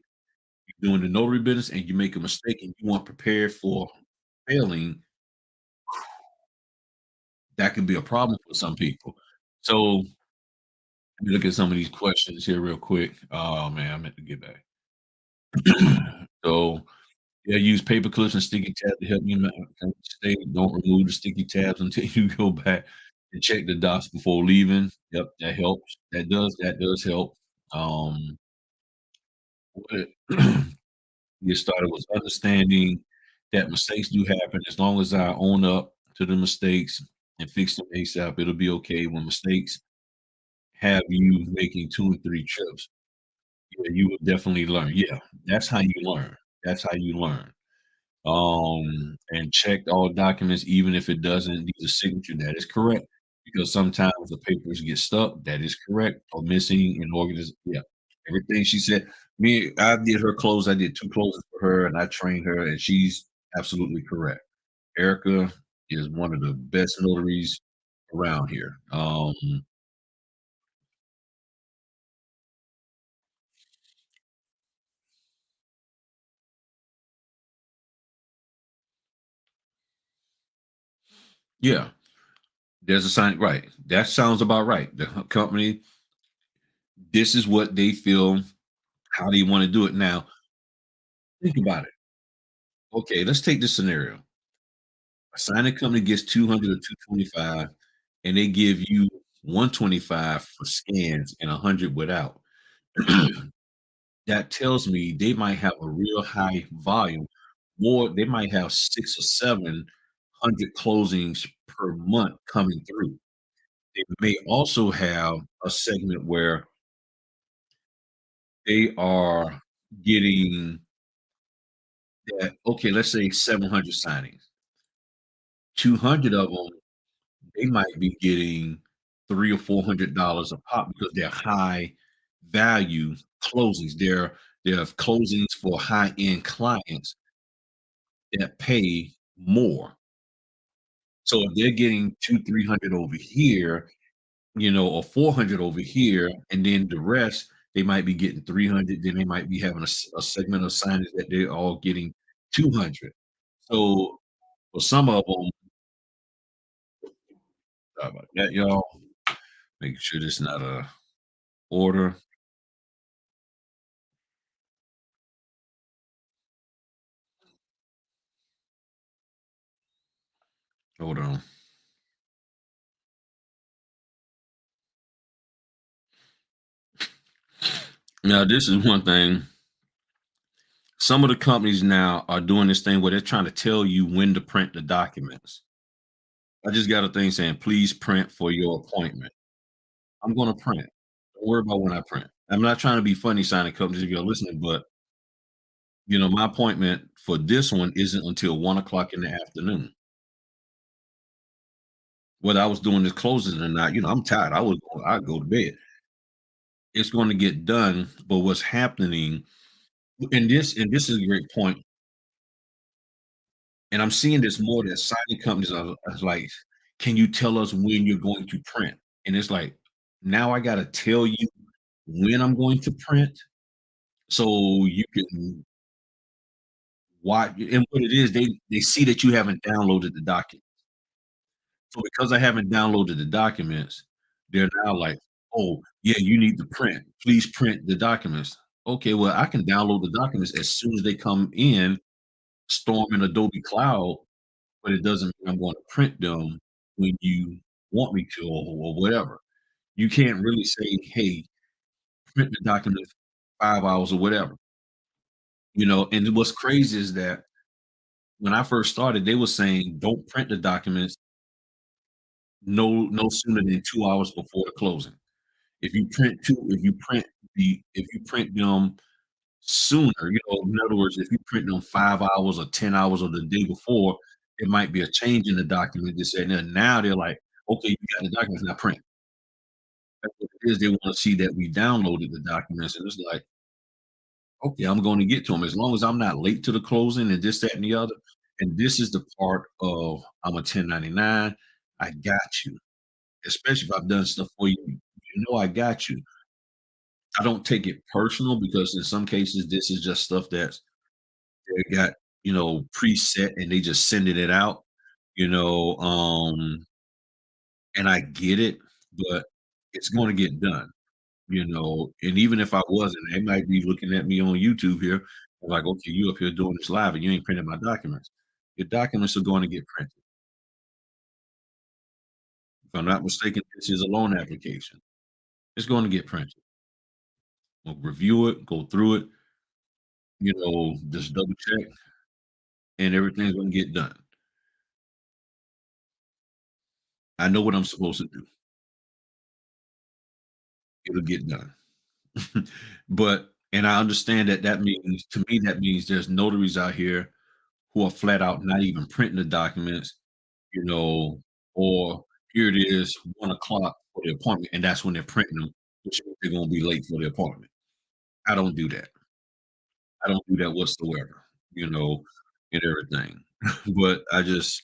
you're doing the notary business and you make a mistake and you weren't prepared for failing, that can be a problem for some people. So let me look at some of these questions here real quick. Oh man, I meant to get back. So yeah, use paper clips and sticky tabs to help you stay. Don't remove the sticky tabs until you go back and check the dots before leaving. Yep, that helps. That does help. What get started was understanding that mistakes do happen. As long as I own up to the mistakes and fix them ASAP, it'll be okay. When mistakes have you making 2 and 3 trips, yeah, you will definitely learn. Yeah, that's how you learn. That's how you learn. And checked all documents, even if it doesn't need a signature. That is correct, because sometimes the papers get stuck. That is correct. Or missing in organization. Yeah, everything she said. I did her clothes. I did 2 clothes for her, and I trained her, and she's absolutely correct. Erica is one of the best notaries around here. Yeah, there's a sign. Right, that sounds about right. The company. This is what they feel. How do you want to do it now? Think about it. Okay, let's take this scenario. A signing company gets 200 or 225, and they give you 125 for scans and 100 without. That tells me they might have a real high volume, more they might have 6 or 700 closings per month coming through. They may also have a segment where they are getting that, okay, let's say 700 signings. 200 of them, they might be getting 3 or $400 a pop because they're high value closings. They're closings for high-end clients that pay more. So if they're getting 2, 300 over here, or 400 over here, and then the rest, they might be getting 300, then they might be having a segment of signage that they're all getting 200. So for some of them, sorry about that, y'all. Making sure this not a order. Hold on. Now, this is one thing. Some of the companies now are doing this thing where they're trying to tell you when to print the documents. I just got a thing saying, "Please print for your appointment." I'm gonna print. Don't worry about when I print. I'm not trying to be funny signing companies if you're listening, but, my appointment for this one isn't until 1 o'clock in the afternoon. Whether I was doing this closing or not, I'm tired. I'd go to bed. It's gonna get done, but what's happening and this is a great point, and I'm seeing this more that signing companies are like, "Can you tell us when you're going to print?" And it's like, now I gotta tell you when I'm going to print so you can watch. And what it is, they see that you haven't downloaded the document. So because I haven't downloaded the documents, they're now like, "Oh, yeah, you need to print. Please print the documents." Okay, well, I can download the documents as soon as they come in, store 'em in Adobe Cloud, but it doesn't mean I'm gonna print them when you want me to or whatever. You can't really say, "Hey, print the documents 5 hours," or whatever, and what's crazy is that when I first started, they were saying, "Don't print the documents no sooner than 2 hours before the closing." If you print them sooner, in other words, if you print them 5 hours or 10 hours or the day before, it might be a change in the document, this, that, and that. Now they're like, "Okay, you got the documents, now print." That's what it is, they wanna see that we downloaded the documents, and it's like, "Okay, I'm gonna get to them as long as I'm not late to the closing and this, that, and the other." And this is the part of I'm a 1099, I got you, especially if I've done stuff for you, I got you. I don't take it personal because in some cases, this is just stuff they got, preset and they just sending it out, you know, um, and I get it, but it's gonna get done, and even if I wasn't, they might be looking at me on YouTube here, like, "Okay, you up here doing this live and you ain't printing my documents." Your documents are going to get printed. If I'm not mistaken, this is a loan application. It's going to get printed. We'll review it, go through it, just double check, and everything's gonna get done. I know what I'm supposed to do. It'll get done. And I understand that means to me, that means there's notaries out here who are flat out not even printing the documents, you know, or here it is, 1 o'clock for the appointment, and that's when they're printing them, which means they're gonna be late for the appointment. I don't do that. I don't do that whatsoever, you know, and everything. But I just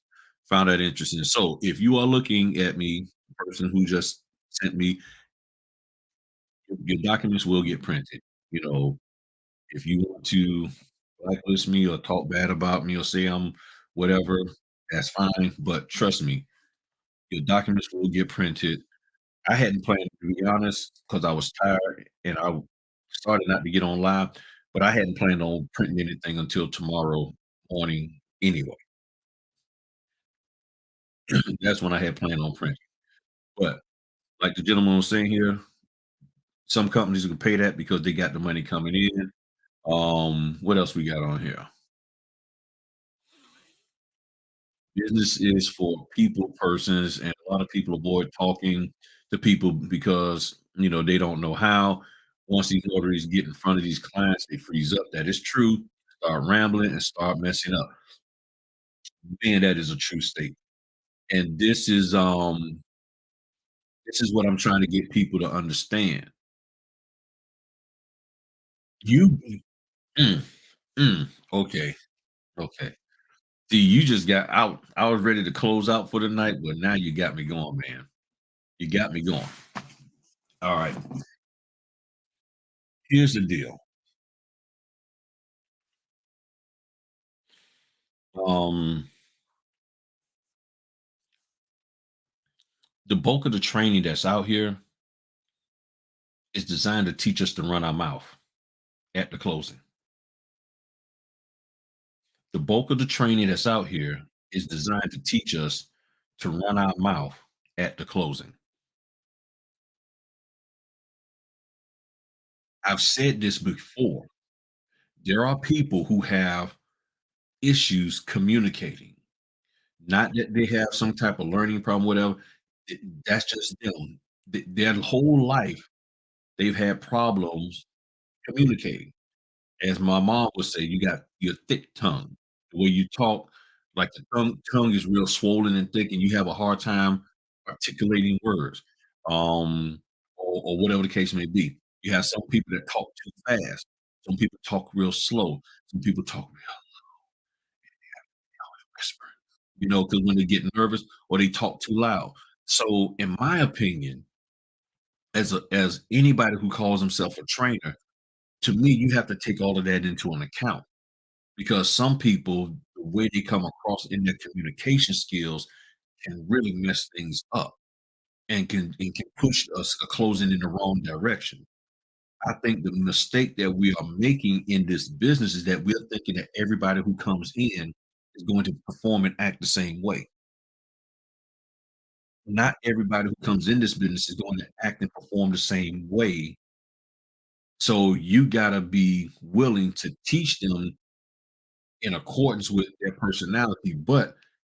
found that interesting. So if you are looking at me, the person who just sent me, your documents will get printed. You know, if you want to blacklist me or talk bad about me or say I'm whatever, that's fine. But trust me, your documents will get printed. I hadn't planned, to be honest, because I was tired and I started not to get on live, but I hadn't planned on printing anything until tomorrow morning anyway. That's when I had planned on printing. But like the gentleman was saying here, some companies can pay that because they got the money coming in. What else we got on here? Business is for people, persons, and a lot of people avoid talking to people because they don't know how. Once these notaries get in front of these clients, they freeze up. That is true. Start rambling and start messing up. Man, that is a true state. And this is what I'm trying to get people to understand. You mm, okay, okay. See, you just got out. I was ready to close out for the night, but now you got me going, man. You got me going. All right. Here's the deal. Um, the bulk of the training that's out here is designed to teach us to run our mouth at the closing. The bulk of the training that's out here is designed to teach us to run our mouth at the closing. I've said this before. There are people who have issues communicating. Not that they have some type of learning problem, whatever. That's just them. Their whole life, they've had problems communicating. As my mom would say, you got your thick tongue, the way you talk, like the tongue is real swollen and thick, and you have a hard time articulating words, or whatever the case may be. You have some people that talk too fast. Some people talk real slow. Some people talk real whisper. Because when they get nervous or they talk too loud. So, in my opinion, as anybody who calls himself a trainer, to me, you have to take all of that into an account. Because some people, the way they come across in their communication skills can really mess things up and can push us closing in the wrong direction. I think the mistake that we are making in this business is that we're thinking that everybody who comes in is going to perform and act the same way. Not everybody who comes in this business is going to act and perform the same way. So you got to be willing to teach them in accordance with their personality. But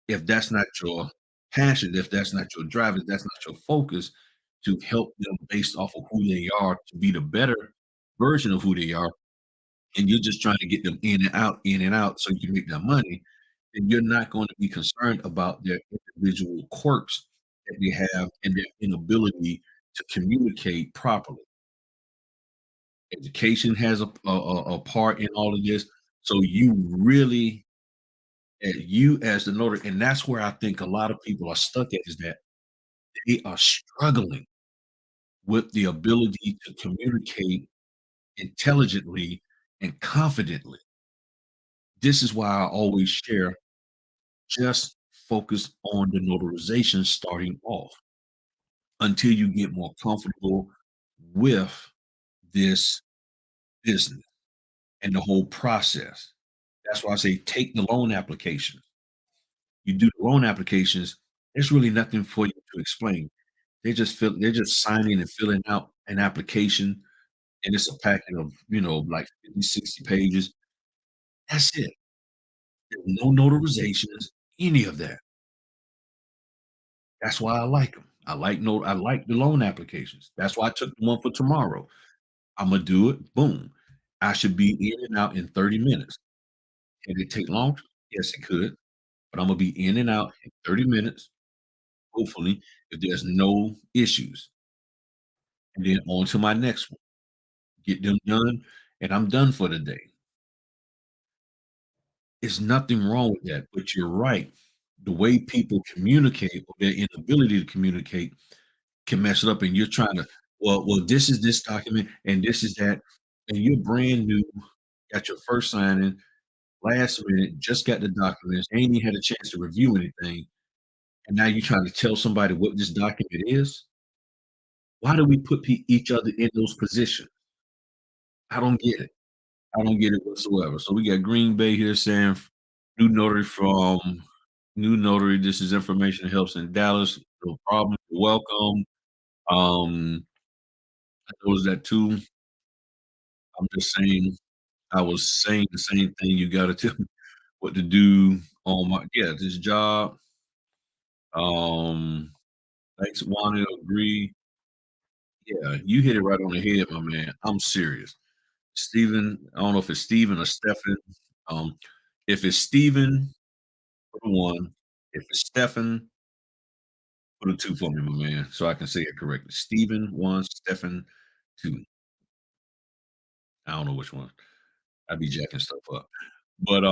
if that's not your passion, if that's not your drive, if that's not your focus to help them based off of who they are to be the better version of who they are, and you're just trying to get them in and out so you can make that money, then you're not going to be concerned about their individual quirks that they have and their inability to communicate properly. Education has a part in all of this. So you really you as the notary, and that's where I think a lot of people are stuck at is that they are struggling with the ability to communicate intelligently and confidently. This is why I always share just focus on the notarization starting off until you get more comfortable with this business and the whole process. That's why I say take the loan applications. You do the loan applications, there's really nothing for you to explain. They're just signing and filling out an application, and it's a packet of, like 50, 60 pages. That's it. There's no notarizations, any of that. That's why I like them. I like the loan applications. That's why I took the one for tomorrow. Imma do it, boom. I should be in and out in 30 minutes. Can it take longer? Yes, it could, but Imma be in and out in 30 minutes, hopefully, if there's no issues, and then on to my next one. Get them done, and I'm done for the day. There's nothing wrong with that, but you're right. The way people communicate or their inability to communicate can mess it up, and you're trying to, well, this is this document, and this is that, and you're brand new, got your first signing, last minute, just got the documents, ain't even had a chance to review anything, and now you're trying to tell somebody what this document is? Why do we put each other in those positions? I don't get it. I don't get it whatsoever. So we got Green Bay here saying new notary from new notary. This is information that helps in Dallas. No problem. You're welcome. I noticed that too. I'm just saying, I was saying the same thing. You got to tell me what to do on my, yeah, this job. Um, thanks, want to agree. Yeah, you hit it right on the head, my man. I'm serious. Steven, I don't know if it's Steven or Stefan. Um, if it's Steven, put a one. If it's Stefan, put a two for me, my man, so I can say it correctly. Steven, one, Stefan, two. I don't know which one. I be jacking stuff up. But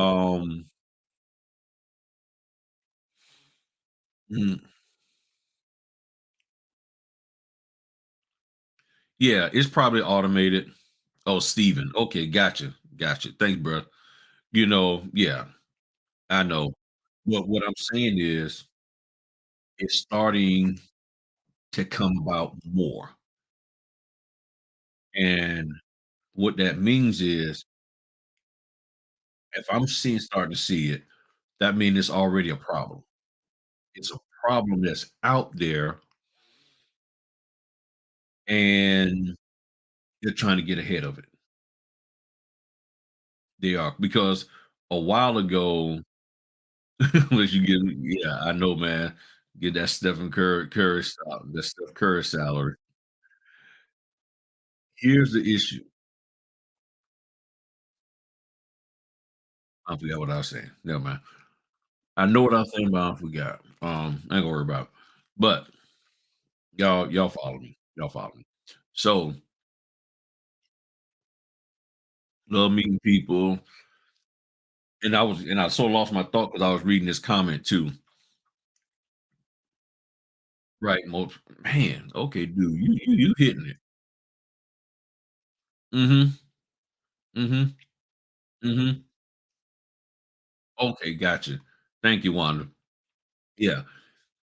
mm, yeah, it's probably automated. Oh, Steven. Okay, gotcha. Gotcha. Thanks, bro. Yeah, I know. What I'm saying is it's starting to come about more. And what that means is if I'm seeing starting to see it, that means it's already a problem. It's a problem that's out there and they're trying to get ahead of it. They are because a while ago Unless you give yeah, I know, man. Get that Steph Curry salary. Here's the issue. I forgot what I was saying. Never mind. I know what I was saying, but I forgot. I ain't gonna worry about it. But y'all follow me. Y'all follow me. So love meeting people. And I so lost my thought because I was reading this comment too. Right. Most man, okay, dude, you hitting it. Mm-hmm. Mm-hmm. Mm-hmm. Okay, gotcha. Thank you, Wanda. Yeah.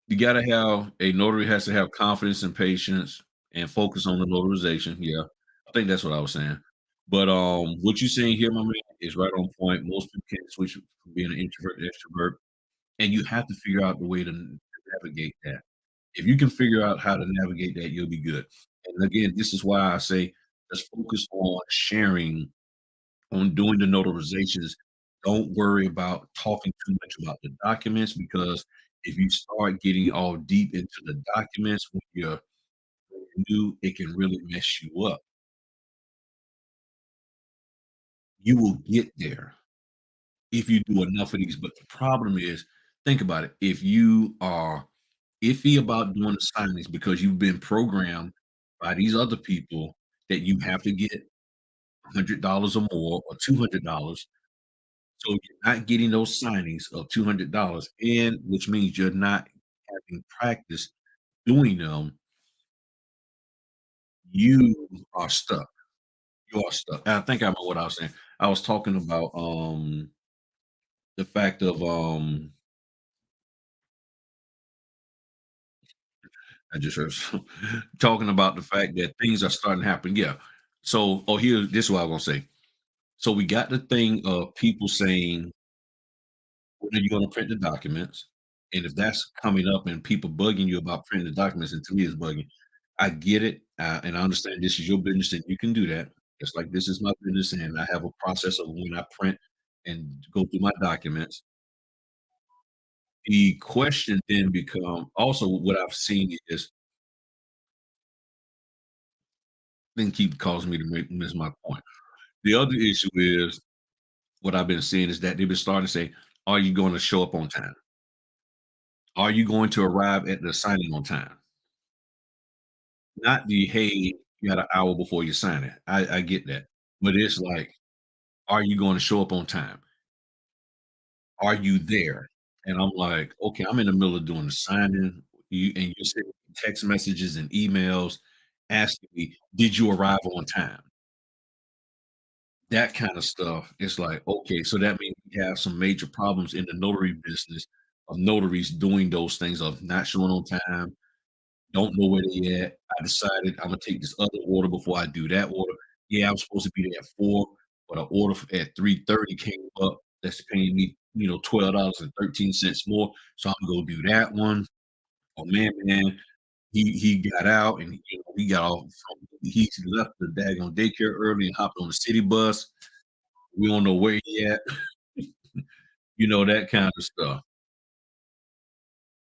You gotta have a notary has to have confidence and patience and focus on the notarization. Yeah. I think that's what I was saying. But what you saying here, my man, is right on point. Most people can't switch from being an introvert to extrovert. And you have to figure out the way to navigate that. If you can figure out how to navigate that, you'll be good. And again, this is why I say let's focus on sharing, on doing the notarizations. Don't worry about talking too much about the documents because if you start getting all deep into the documents when you're new, it can really mess you up. You will get there if you do enough of these. But the problem is, think about it. If you are iffy about doing the signings because you've been programmed by these other people that you have to get $100 or more or $200. So you're not getting those signings of $200, and which means you're not having practice doing them, you are stuck. You are stuck. And I think I know what I was saying. I was talking about the fact of I just heard talking about the fact that things are starting to happen. Yeah. So, oh, here, this is what I was gonna say. So we got the thing of people saying, when are you gonna print the documents? And if that's coming up and people bugging you about printing the documents, and to me it's bugging. I get it, and I understand this is your business and you can do that. Just like this is my business and I have a process of when I print and go through my documents. The question then become also what I've seen is then keep causing me to miss my point. The other issue is what I've been seeing is that they've been starting to say, "Are you going to show up on time? Are you going to arrive at the signing on time?" Not the, "Hey, you got an hour before you sign it." I get that, but it's like, "Are you gonna show up on time? Are you there?" And I'm like, "Okay, I'm in the middle of doing the signing, you're sending text messages and emails asking me, 'Did you arrive on time?'" That kinda stuff, it's like, okay, so that means we have some major problems in the notary business of notaries doing those things of not showing on time, don't know where they at. I decided Imma take this other order before I do that order. Yeah, I was supposed to be there at 4, but an order f at 3:30 came up that's paying me, $12.13 more, so I'm gonna go do that one. Oh, man, he got out and, he got off from he left the daggone daycare early and hopped on the city bus. We don't know where he at, that kind of stuff.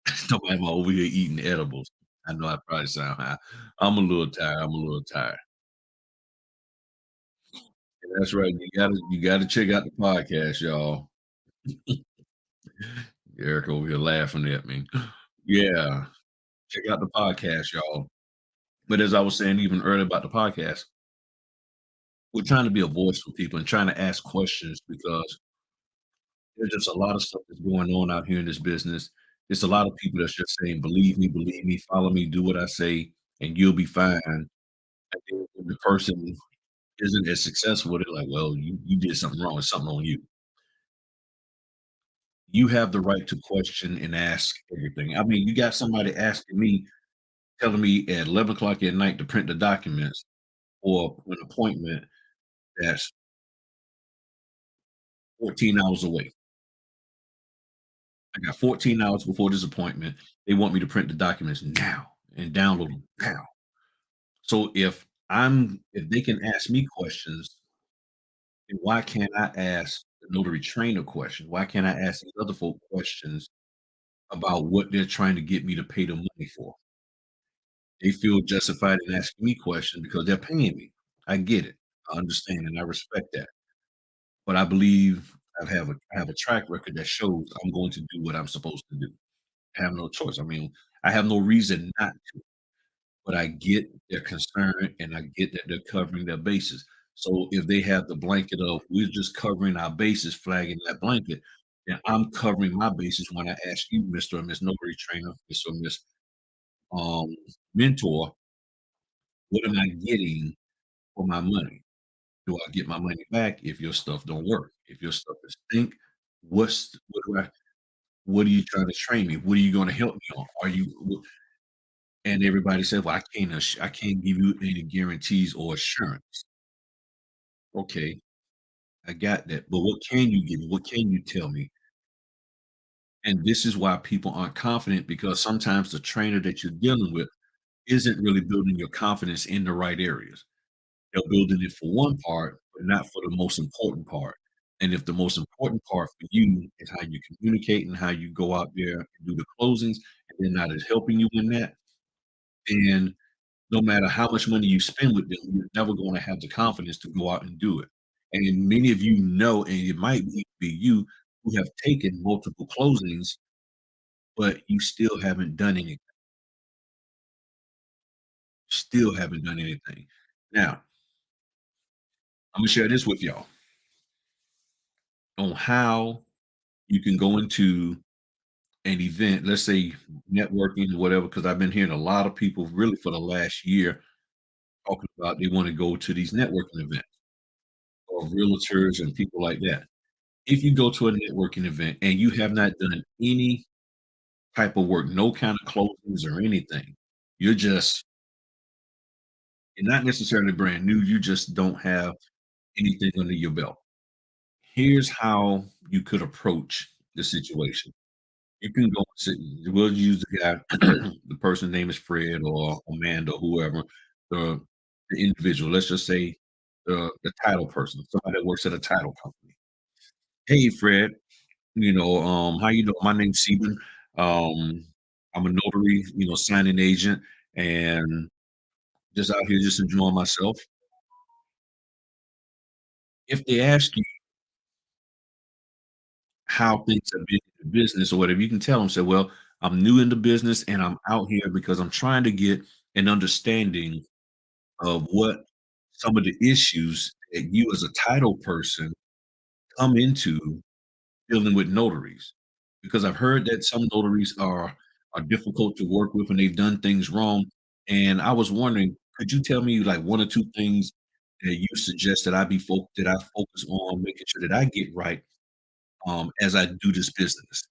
Somebody over here eating edibles. I know I probably sound high. I'm a little tired. That's right. You gotta check out the podcast, y'all. Eric over here laughing at me. Yeah, check out the podcast, y'all. But as I was saying even earlier about the podcast, we're trying to be a voice for people and trying to ask questions because there's just a lot of stuff that's going on out here in this business. There's a lot of people that's just saying, believe me, follow me, do what I say, and you'll be fine." And then when the person isn't as successful, they're like, "Well, you did something wrong. It's something on you." You have the right to question and ask everything. I mean, you got somebody asking me, telling me at 11 o'clock at night to print the documents for an appointment that's 14 hours away. I got 14 hours before this appointment. They want me to print the documents now and download them now. So if they can ask me questions, then why can't I ask the notary trainer question? Why can't I ask these other folk questions about what they're trying to get me to pay the money for? They feel justified in asking me questions because they're paying me. I get it. I understand and I respect that. But I believe I have a track record that shows I'm going to do what I'm supposed to do. I have no choice. I mean, I have no reason not to, but I get their concern and I get that they're covering their bases. So if they have the blanket of we're just covering our bases, flagging that blanket, then I'm covering my bases when I ask you, Mr. or Miss Notary Trainer, Mr. or Miss um, Mentor, what am I getting for my money? Do I get my money back if your stuff don't work? If your stuff is stink, what are you trying to train me? What are you gonna help me on? Are you and everybody said, "Well, I can't give you any guarantees or assurance." Okay, I got that, but what can you give me? What can you tell me? And this is why people aren't confident because sometimes the trainer that you're dealing with isn't really building your confidence in the right areas. They're building it for one part, but not for the most important part. And if the most important part for you is how you communicate and how you go out there and do the closings, and they're not as helping you in that, then no matter how much money you spend with them, you're never going to have the confidence to go out and do it. And many of you know, and it might be you who have taken multiple closings, but you still haven't done anything. Now, I'm gonna share this with y'all on how you can go into an event, let's say networking or whatever, because I've been hearing a lot of people really for the last year talking about they want to go to these networking events or realtors and people like that. If you go to a networking event and you have not done any type of work, no kind of closings or anything, you're just you're not necessarily brand new, you just don't have anything under your belt. Here's how you could approach the situation. You can go and sit we'll use the guy, the person's name is Fred or Amanda, whoever, the the individual. Let's just say the title person, somebody that works at a title company. "Hey, Fred, how you doing? My name's Stephen. Um, I'm a notary, signing agent, and just out here just enjoying myself." If they ask you how things have been in the business or whatever, you can tell them, say, "Well, I'm new in the business and I'm out here because I'm trying to get an understanding of what some of the issues that you as a title person come into dealing with notaries, because I've heard that some notaries are difficult to work with and they've done things wrong. And I was wondering, could you tell me like one or two things that you suggest that that I focus on making sure that I get right as I do this business?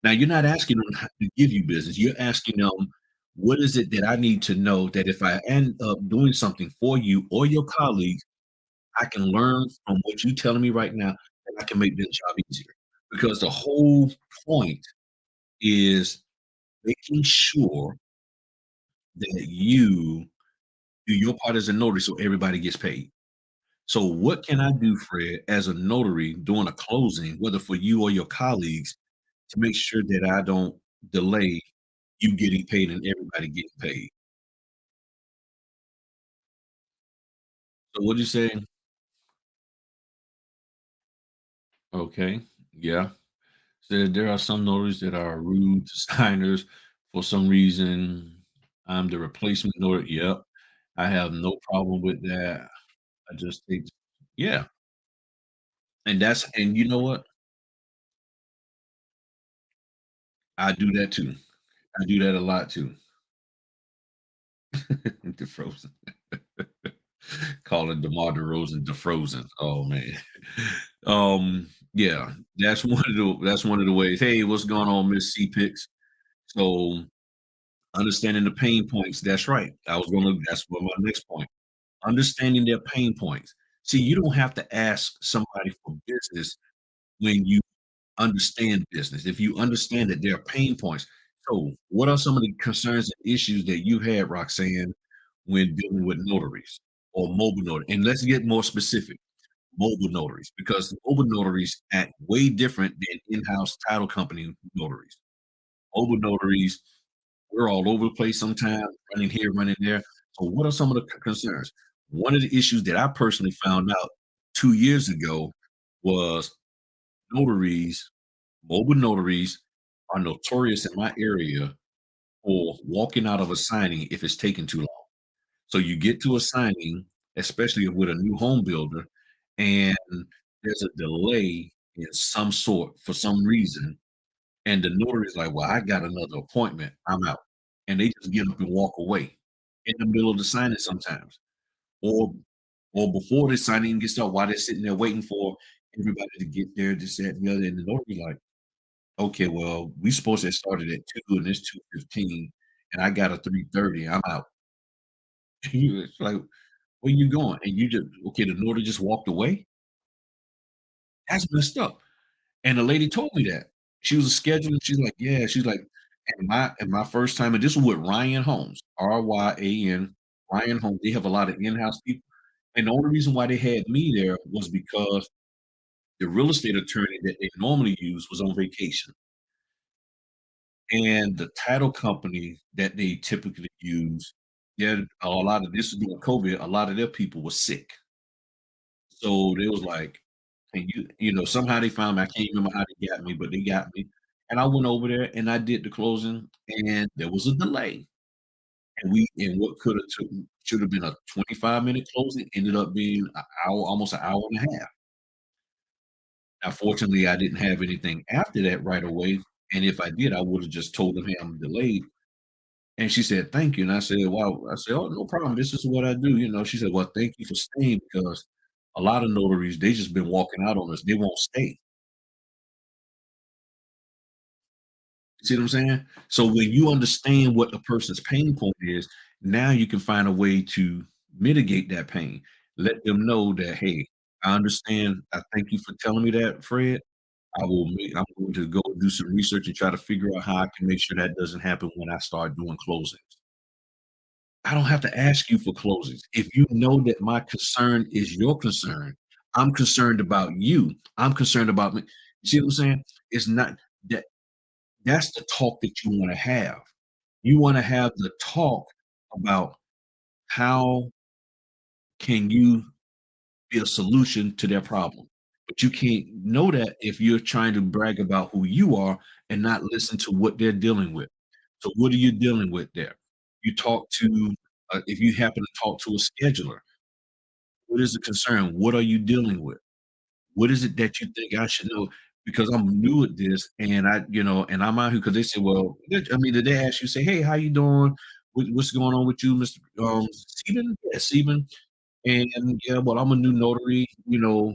Now you're not asking them to give you business. You're asking them what is it that I need to know that if I end up doing something for you or your colleagues, I can learn from what you're telling me right now, and I can make this job easier. Because the whole point is making sure that you do your part as a notary so everybody gets paid. So what can I do, Fred, as a notary doing a closing, whether for you or your colleagues, to make sure that I don't delay you getting paid and everybody getting paid? So what'd you say? Okay. Yeah. Said there are some notaries that are rude to signers for some reason. I'm the replacement notary. Yep. I have no problem with that. I just think, yeah. And you know what? I do that too. I do that a lot too. Defrozen. Call it DeMar DeRozan defrozen. Oh man. Yeah, that's one of the ways. Hey, what's going on, Miss C Picks? So understanding the pain points, that's right. That's what my next point. Understanding their pain points. See, you don't have to ask somebody for business when you understand business. If you understand that there are pain points. So, what are some of the concerns and issues that you had, Roxanne, when dealing with notaries or mobile notary? And let's get more specific. mobile notaries because mobile notaries act way different than in-house title company notaries. Mobile notaries, we're all over the place sometimes, running here, running there. So, what are some of the concerns? One of the issues that I personally found out 2 years ago was notaries, mobile notaries are notorious in my area for walking out of a signing if it's taking too long. So you get to a signing, especially with a new home builder, and there's a delay in some sort for some reason, and the notary's like, "Well, I got another appointment. I'm out." And they just get up and walk away in the middle of the signing sometimes, or before the signing gets started, while they're sitting there waiting for everybody to get there, this, that, and the other, and the notary like, "Okay, well, we supposed to have started at 2 and it's 2:15, and I got a 3:30. I'm out." It's like, "Where you going?" And you just okay, the notary just walked away? That's messed up. And the lady told me that. She was a scheduler, she's like, "Yeah," she's like, and my first time," and this was with Ryan Homes, Ryan, Ryan Homes, they have a lot of in-house people, and the only reason why they had me there was because the real estate attorney that they normally use was on vacation, and the title company that they typically use, yeah, a lot of this was during COVID, a lot of their people were sick. So they was like, and somehow they found me. I can't remember how they got me, but they got me. And I went over there and I did the closing, and there was a delay. And what could have took should have been a 25-minute closing ended up being an hour, almost an hour and a half. Now, fortunately, I didn't have anything after that right away. And if I did, I would have just told them, hey, I'm delayed. And she said, "Thank you." And I said, "Wow." I said, "Oh, no problem. This is what I do." She said, "Well, thank you for staying because a lot of notaries, they just been walking out on us. They won't stay." See what I'm saying? So when you understand what the person's pain point is, now you can find a way to mitigate that pain. Let them know that, hey, I understand. I thank you for telling me that, Fred. I'm going to go do some research and try to figure out how I can make sure that doesn't happen when I start doing closings. I don't have to ask you for closings. If you know that my concern is your concern, I'm concerned about you. I'm concerned about me. You see what I'm saying? It's not that that's the talk that you want to have. You want to have the talk about how can you be a solution to their problem. But you can't know that if you're trying to brag about who you are and not listen to what they're dealing with. So what are you dealing with there? You talk to if you happen to talk to a scheduler, what is the concern? What are you dealing with? What is it that you think I should know? Because I'm new at this and and I'm out here because they say, well, I mean, did they ask you, say, hey, how you doing? What's going on with you, Mr. Sieben? Yeah, Sieben. And yeah, well, I'm a new notary,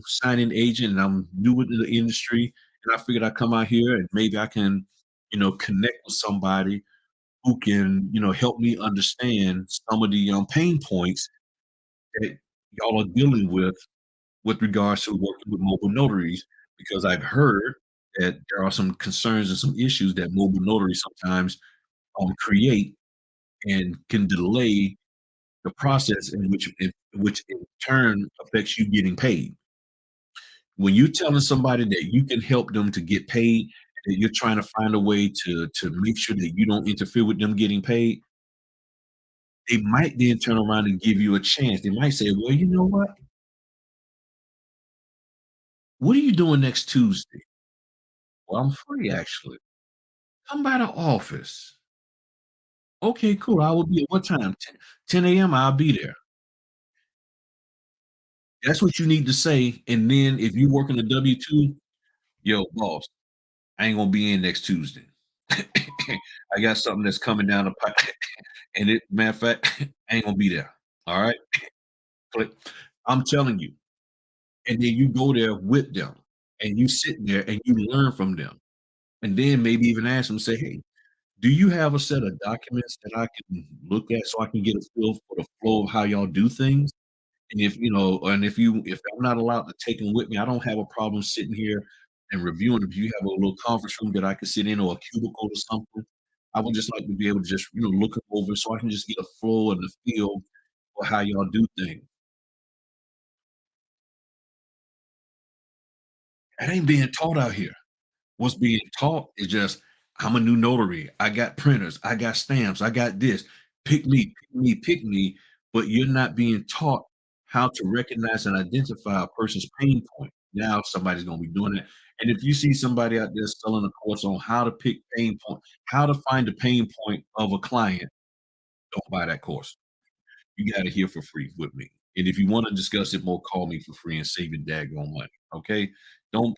signing agent, and I'm new into the industry. And I figured I'd come out here and maybe I can, connect with somebody who can, help me understand some of the pain points that y'all are dealing with regards to working with mobile notaries, because I've heard that there are some concerns and some issues that mobile notaries sometimes create and can delay the process which in turn affects you getting paid. When you're telling somebody that you can help them to get paid, and that you're trying to find a way to make sure that you don't interfere with them getting paid, they might then turn around and give you a chance. They might say, "Well, you know what are you doing next Tuesday?" "Well, I'm free actually." "Come by the office." "Okay, cool. I will be at what time?" 10 AM, I'll be there. That's what you need to say, and then if you working a W-2, "Yo, boss, I ain't gonna be in next Tuesday. I got something that's coming down the pipe, and matter of fact, I ain't gonna be there. All right, click. I'm telling you, and then you go there with them, and you sit there and you learn from them, and then maybe even ask them, say, "Hey, do you have a set of documents that I can look at so I can get a feel for the flow of how y'all do things?" And if I'm not allowed to take them with me, I don't have a problem sitting here and reviewing them. If you have a little conference room that I could sit in or a cubicle or something, I would just like to be able to just, look them over so I can just get a flow and a feel for how y'all do things. That ain't being taught out here. What's being taught is just, I'm a new notary. I got printers. I got stamps. I got this. Pick me, pick me, pick me. But you're not being taught how to recognize and identify a person's pain point. Now somebody's going to be doing it. And if you see somebody out there selling a course on how to pick pain point, how to find the pain point of a client, don't buy that course. You got it here for free with me. And if you want to discuss it more, call me for free and save your daggone money. Okay. Don't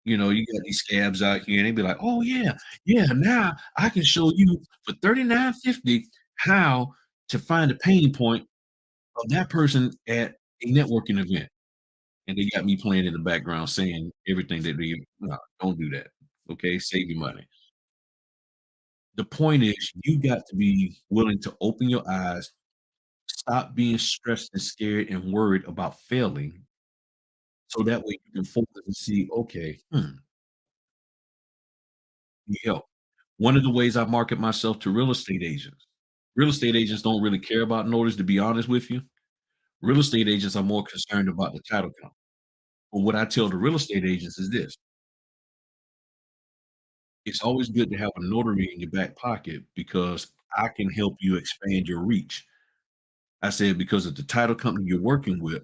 you got these scabs out here, and they be like, "Oh, yeah, yeah, now I can show you for 39.50 how to find a pain point of that person at a networking event." And they got me playing in the background saying everything that they no, don't do that, okay? Save your money. The point is you got to be willing to open your eyes, stop being stressed and scared and worried about failing, so that way you can focus and see, "Okay, need help." One of the ways I market myself to real estate agents don't really care about notice, to be honest with you. Real estate agents are more concerned about the title count. But what I tell the real estate agents is this: it's always good to have a notary in your back pocket because I can help you expand your reach. I said, because if the title company you're working with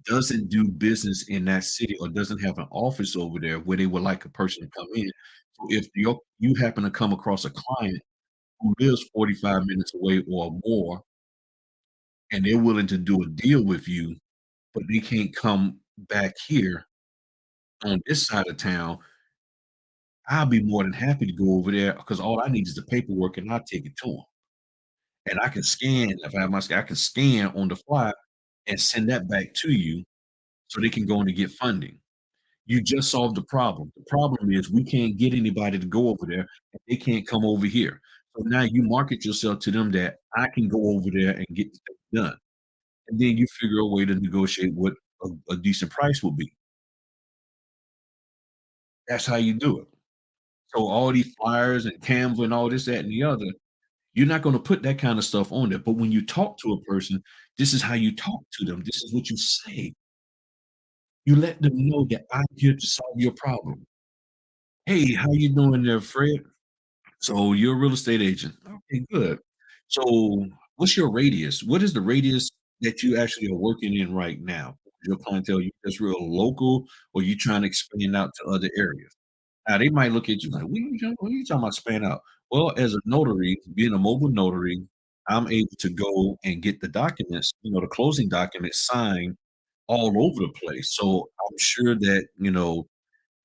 doesn't do business in that city or doesn't have an office over there where they would like a person to come in. So if you happen to come across a client who lives 45 minutes away or more, and they're willing to do a deal with you, but they can't come back here on this side of town, I'll be more than happy to go over there because all I need is the paperwork and I'll take it to them. And I can scan, if I have my I can scan on the fly and send that back to you so they can go in and get funding. You just solved the problem. The problem is we can't get anybody to go over there and they can't come over here. So now you market yourself to them that I can go over there and get the thing done. And then you figure a way to negotiate what a decent price will be. That's how you do it. So all these flyers and Canva and all this, that, and the other, you're not gonna put that kind of stuff on there, but when you talk to a person, this is how you talk to them. This is what you say. You let them know that I'm here to solve your problem. "Hey, how you doing there, Fred? So you're a real estate agent. Okay, good. So what's your radius? What is the radius that you actually are working in right now? Your clientele, you just real local, or you trying to expand out to other areas?" Now they might look at you like, what are you talking about span out?" Well, as a notary, being a mobile notary, I'm able to go and get the documents, the closing documents signed all over the place. So I'm sure that,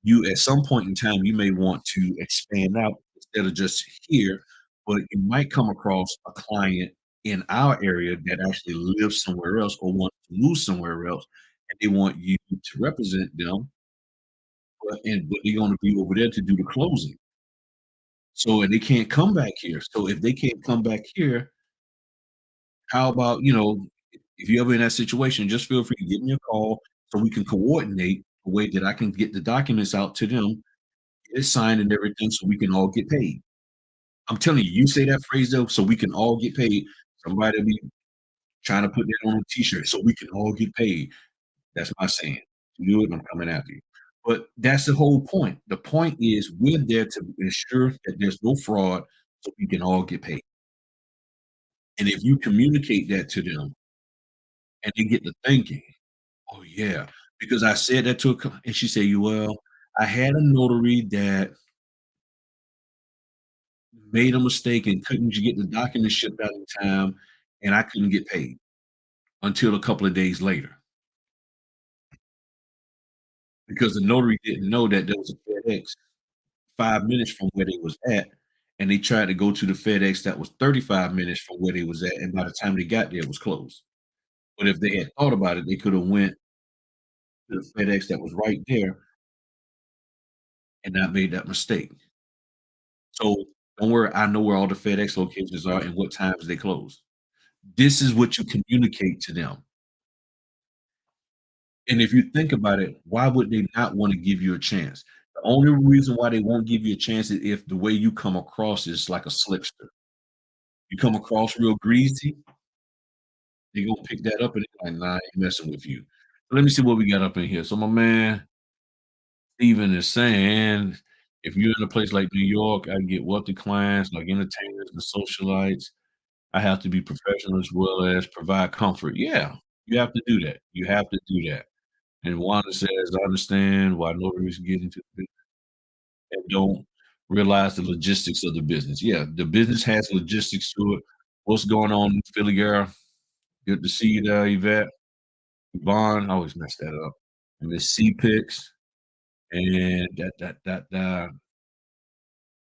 you at some point in time you may want to expand out instead of just here, but you might come across a client in our area that actually lives somewhere else or wants to move somewhere else, and they want you to represent them, but they're going to be over there to do the closing. So and they can't come back here. So if they can't come back here, how about, if you're ever in that situation, just feel free to give me a call so we can coordinate a way that I can get the documents out to them, get it signed and everything so we can all get paid. I'm telling you, you say that phrase though, so we can all get paid. Somebody will be trying to put that on a t-shirt so we can all get paid. That's my saying. You do it, I'm coming after you. But that's the whole point. The point is we're there to ensure that there's no fraud so we can all get paid. And if you communicate that to them and they get to thinking, "Oh, yeah," because I said that to her, and she said, "Well, I had a notary that made a mistake and couldn't get the document shipped out in time, and I couldn't get paid until a couple of days later because the notary didn't know that there was a FedEx 5 minutes from where they was at, and they tried to go to the FedEx that was 35 minutes from where they was at, and by the time they got there, it was closed. But if they had thought about it, they could have went to the FedEx that was right there and not made that mistake. So, don't worry, I know where all the FedEx locations are and what times they close. This is what you communicate to them. And if you think about it, why would they not wanna give you a chance? The only reason why they won't give you a chance is if the way you come across is like a slickster. You come across real greasy, they gonna pick that up and they like, "Nah, I ain't messing with you." So let me see what we got up in here. So my man Steven is saying, if you're in a place like New York, I get wealthy clients like entertainers and socialites. I have to be professional as well as provide comfort. Yeah, you have to do that. You have to do that. And Wanda says, I understand why notaries get into the business and don't realize the logistics of the business. Yeah, the business has logistics to it. What's going on, Philly girl? Good to see you there, Yvette. Yvonne, I always mess that up. And Miss C Picks and that.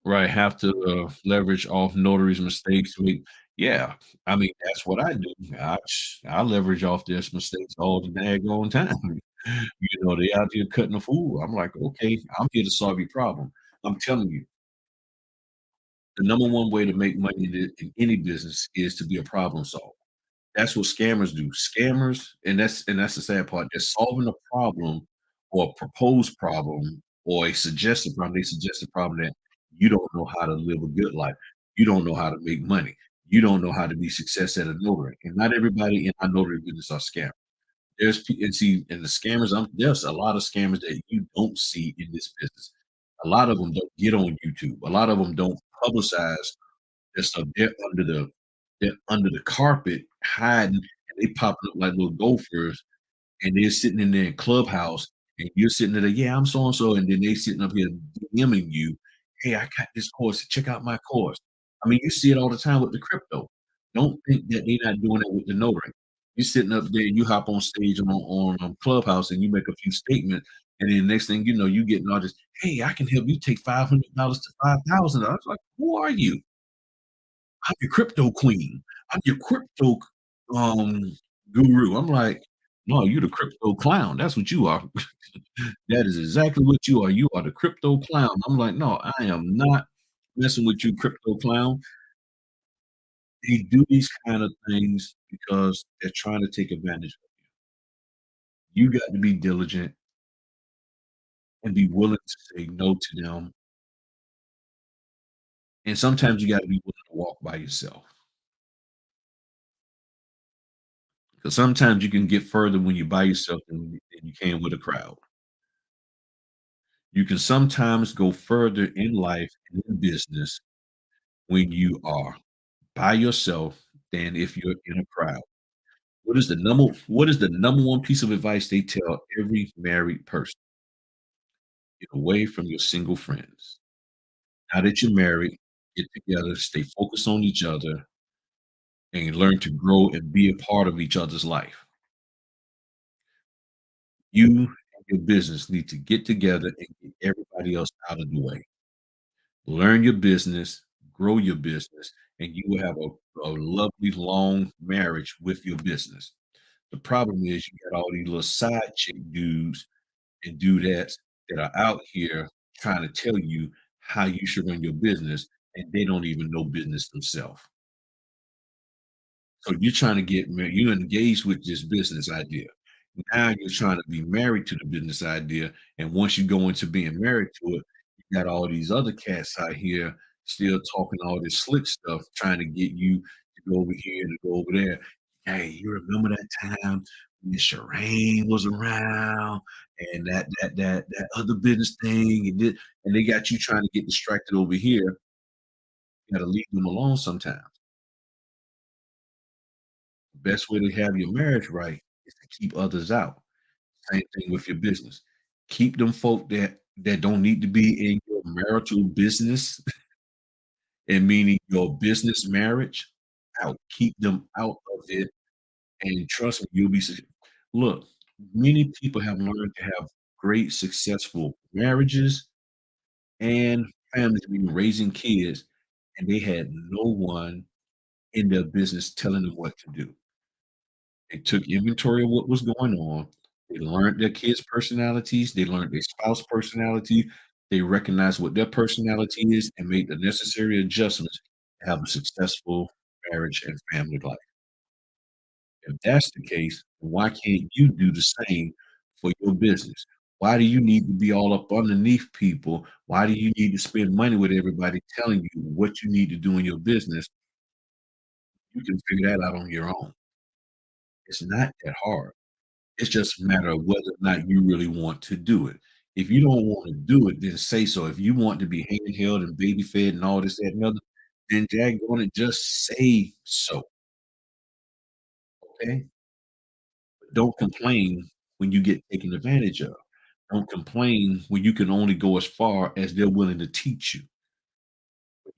Right, have to, leverage off notaries' mistakes to make yeah, I mean, that's what I do. I leverage off their mistakes all the daggone time. You know, they out here cutting a fool. I'm like, "Okay, I'm here to solve your problem." I'm telling you, the number one way to make money in any business is to be a problem solver. That's what scammers do. Scammers and that's the sad part, they're solving a problem or a proposed problem or a suggested problem. They suggest a problem that you don't know how to live a good life. You don't know how to make money. You don't know how to be success at a notary. And not everybody in our notary business are scammers. And see, and the scammers, there's a lot of scammers that you don't see in this business. A lot of them don't get on YouTube. A lot of them don't publicize and so they're under the carpet hiding, and they popping up like little gophers, and they're sitting in there in Clubhouse, and you're sitting there, "Yeah, I'm so and so," and then they sitting up here DMing you, "Hey, I got this course. Check out my course." I mean, you see it all the time with the crypto. Don't think that they're not doing it with the notary. You sitting up there, you hop on stage on Clubhouse, and you make a few statements, and then next thing you know, you getting all this, "Hey, I can help you take $500 to $5,000." Like, who are you? I'm your crypto queen. I'm your crypto um guru. I'm like, no, you're the crypto clown. That's what you are. That is exactly what you are. You are the crypto clown. I'm like, no, I am not messing with you, crypto clown. They do these kind of things because they're trying to take advantage of you. You got to be diligent and be willing to say no to them. And sometimes you got to be willing to walk by yourself. Because sometimes you can get further when you're by yourself than you can with a crowd. You can sometimes go further in life and in business when you are by yourself than if you're in a crowd. What is the number one piece of advice they tell every married person? Get away from your single friends. Now that you're married, get together, stay focused on each other, and learn to grow and be a part of each other's life. You and your business need to get together and get everybody else out of the way. Learn your business, grow your business, and you will have a lovely long marriage with your business. The problem is you got all these little side chick dudes and dudettes that are out here trying to tell you how you should run your business, and they don't even know business themselves. So you're trying to you're engaged with this business idea. Now you're trying to be married to the business idea, and once you go into being married to it, you got all these other cats out here still talking all this slick stuff, trying to get you to go over here and to go over there. Hey, you remember that time when Shireen was around and that other business thing and they got you trying to get distracted over here. You gotta leave them alone sometimes. The best way to have your marriage right is to keep others out. Same thing with your business. Keep them folk that don't need to be in your marital business, and meaning your business marriage out. Keep them out of it, and trust me, you'll be look, many people have learned to have great successful marriages and families, meaning raising kids, and they had no one in their business telling them what to do. They took inventory of what was going on. They learned their kids' personalities. They learned their spouse personality. They recognized what their personality is and made the necessary adjustments to have a successful marriage and family life. If that's the case, why can't you do the same for your business? Why do you need to be all up underneath people? Why do you need to spend money with everybody telling you what you need to do in your business? You can figure that out on your own. It's not that hard. It's just a matter of whether or not you really want to do it. If you don't wanna do it, then say so. If you want to be handheld and baby fed and all this, that, and other, then daggone it, just say so, okay? Don't complain when you get taken advantage of. Don't complain when you can only go as far as they're willing to teach you.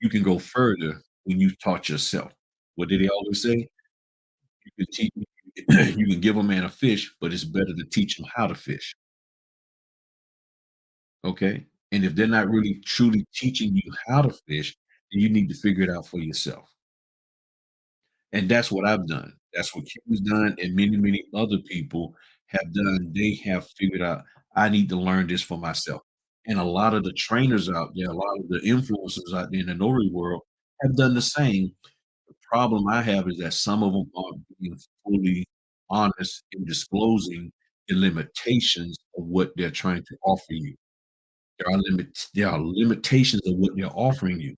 You can go further when you've taught yourself. What did they always say? You can teach you can give a man a fish, but it's better to teach him how to fish, okay? And if they're not really truly teaching you how to fish, then you need to figure it out for yourself. And that's what I've done. That's what Q's done and many, many other people have done. They have figured out, "I need to learn this for myself." And a lot of the trainers out there, a lot of the influencers out there in the notary world have done the same. The problem I have is that some of them aren't being fully honest in disclosing the limitations of what they're trying to offer you. There are limitations of what they're offering you.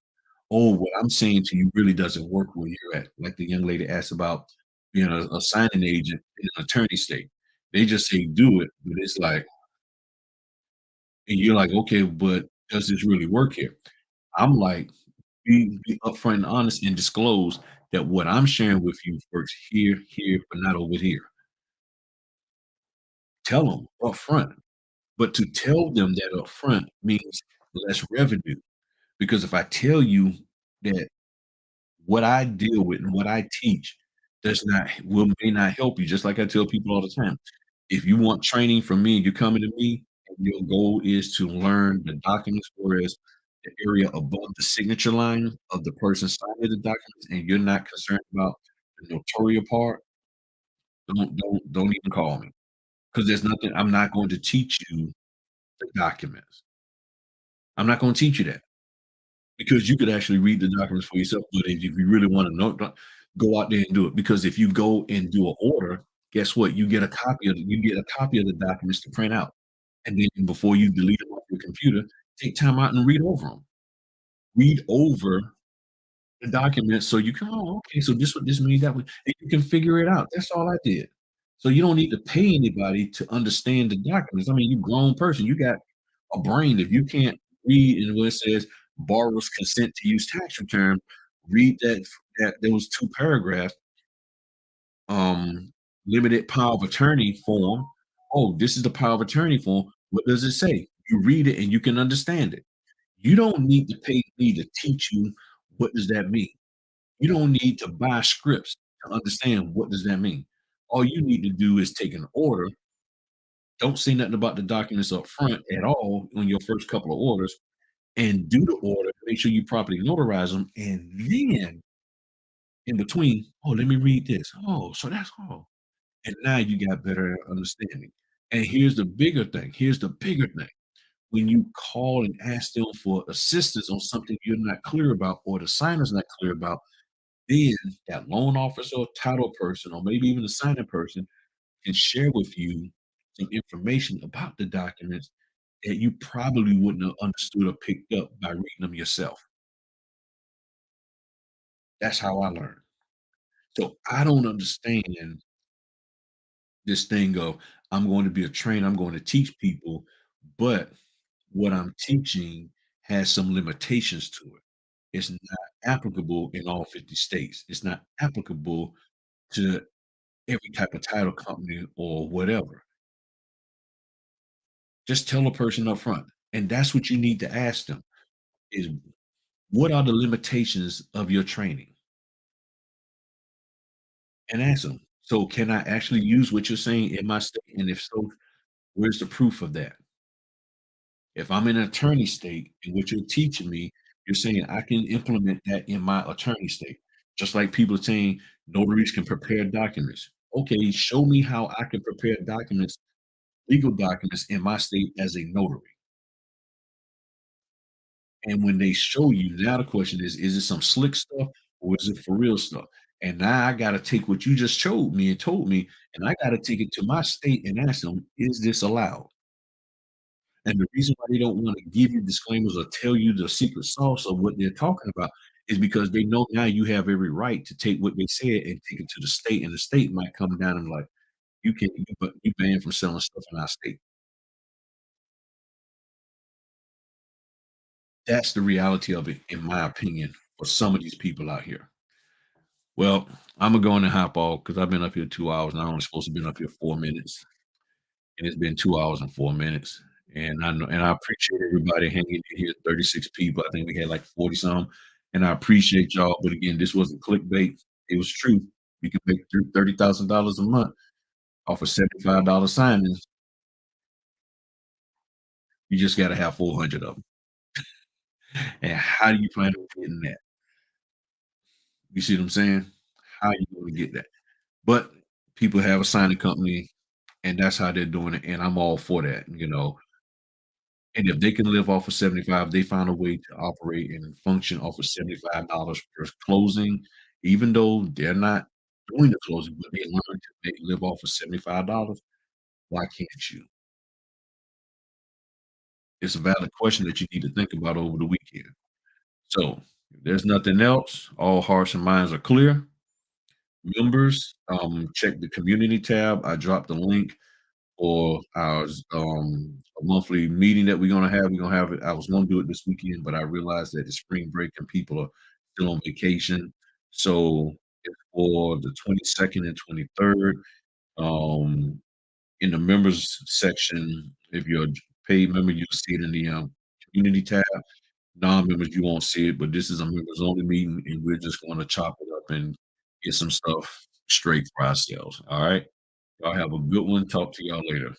"Oh, what I'm saying to you really doesn't work where you're at." Like the young lady asked about being a signing agent in an attorney state. They just say, "Do it," but it's like and you're like, "Okay, but does this really work here?" I'm like, be upfront and honest and disclose that what I'm sharing with you works here, here, but not over here. Tell them upfront. But to tell them that upfront means less revenue, because if I tell you that what I deal with and what I teach does not may not help you, just like I tell people all the time. If you want training from me and you're coming to me and your goal is to learn the documents, whereas the area above the signature line of the person signing the documents, and you're not concerned about the notarial part, don't even call me, because there's nothing I'm not going to teach you the documents. I'm not gonna teach you that. Because you could actually read the documents for yourself, but if you really wanna know, go out there and do it, because if you go and do an order, guess what? You get a copy of the documents to print out, and then before you delete them off your computer, take time out and read over them. Read over the documents so you can, "Oh, okay, so this what this means, that way," and you can figure it out. That's all I did. So you don't need to pay anybody to understand the documents. I mean, you grown person, you got a brain. If you can't read and where it says borrower's consent to use tax return, read that those 2 paragraphs, um, limited power of attorney form. Oh, this is the power of attorney form. What does it say? You read it and you can understand it. You don't need to pay me to teach you what does that mean. You don't need to buy scripts to understand what does that mean. All you need to do is take an order, don't say nothing about the documents up front at all on your first couple of orders, and do the order, make sure you properly notarize them, and then in between, "Oh, let me read this. Oh, so that's all." And now you got better understanding. And here's the bigger thing. When you call and ask them for assistance on something you're not clear about or the signer's not clear about, then that loan officer or title person or maybe even the signing person can share with you some information about the documents that you probably wouldn't have understood or picked up by reading them yourself. That's how I learned. So I don't understand this thing of I'm going to be a trainer, I'm going to teach people, but what I'm teaching has some limitations to it. It's not applicable in all 50 states. It's not applicable to every type of title company or whatever. Just tell a person up front. And that's what you need to ask them is what are the limitations of your training? And ask them. So can I actually use what you're saying in my state? And if so, where's the proof of that? If I'm in an attorney state and what you're teaching me, you're saying I can implement that in my attorney state. Just like people are saying notaries can prepare documents. Okay, show me how I can prepare documents, legal documents in my state as a notary. And when they show you, now the question is it some slick stuff or is it for real stuff? And now I gotta take what you just showed me and told me, and I gotta take it to my state and ask them, is this allowed? And the reason why they don't wanna give you disclaimers or tell you the secret sauce of what they're talking about is because they know now you have every right to take what they said and take it to the state, and the state might come down and like, "You can't you banned from selling stuff in our state." That's the reality of it, in my opinion, for some of these people out here. Well, I'm gonna go on and hop off because I've been up here 2 hours and I'm only supposed to been up here 4 minutes, and it's been 2 hours and 4 minutes. And I know, and I appreciate everybody hanging in here. 36 people. I think we had like 40 some, and I appreciate y'all. But again, this wasn't clickbait. It was true. You can make $30,000 a month off of $75 signings. You just got to have 400 of them. And how do you plan on getting that? You see what I'm saying? How you going to get that? But people have a signing company, and that's how they're doing it. And I'm all for that. And if they can live off of 75, they find a way to operate and function off of $75 per closing, even though they're not doing the closing, but they learn to live off of $75. Why can't you? It's a valid question that you need to think about over the weekend. So, if there's nothing else, all hearts and minds are clear. Members, check the community tab. I dropped the link for our a monthly meeting that we're gonna have. We're gonna have it. I was gonna do it this weekend, but I realized that it's spring break and people are still on vacation. So it's for the 22nd and 23rd. Um, in the members section, if you're a paid member, you'll see it in the community tab. Non-members, you won't see it, but this is a members only meeting, and we're just gonna chop it up and get some stuff straight for ourselves. All right. Y'all have a good one. Talk to y'all later.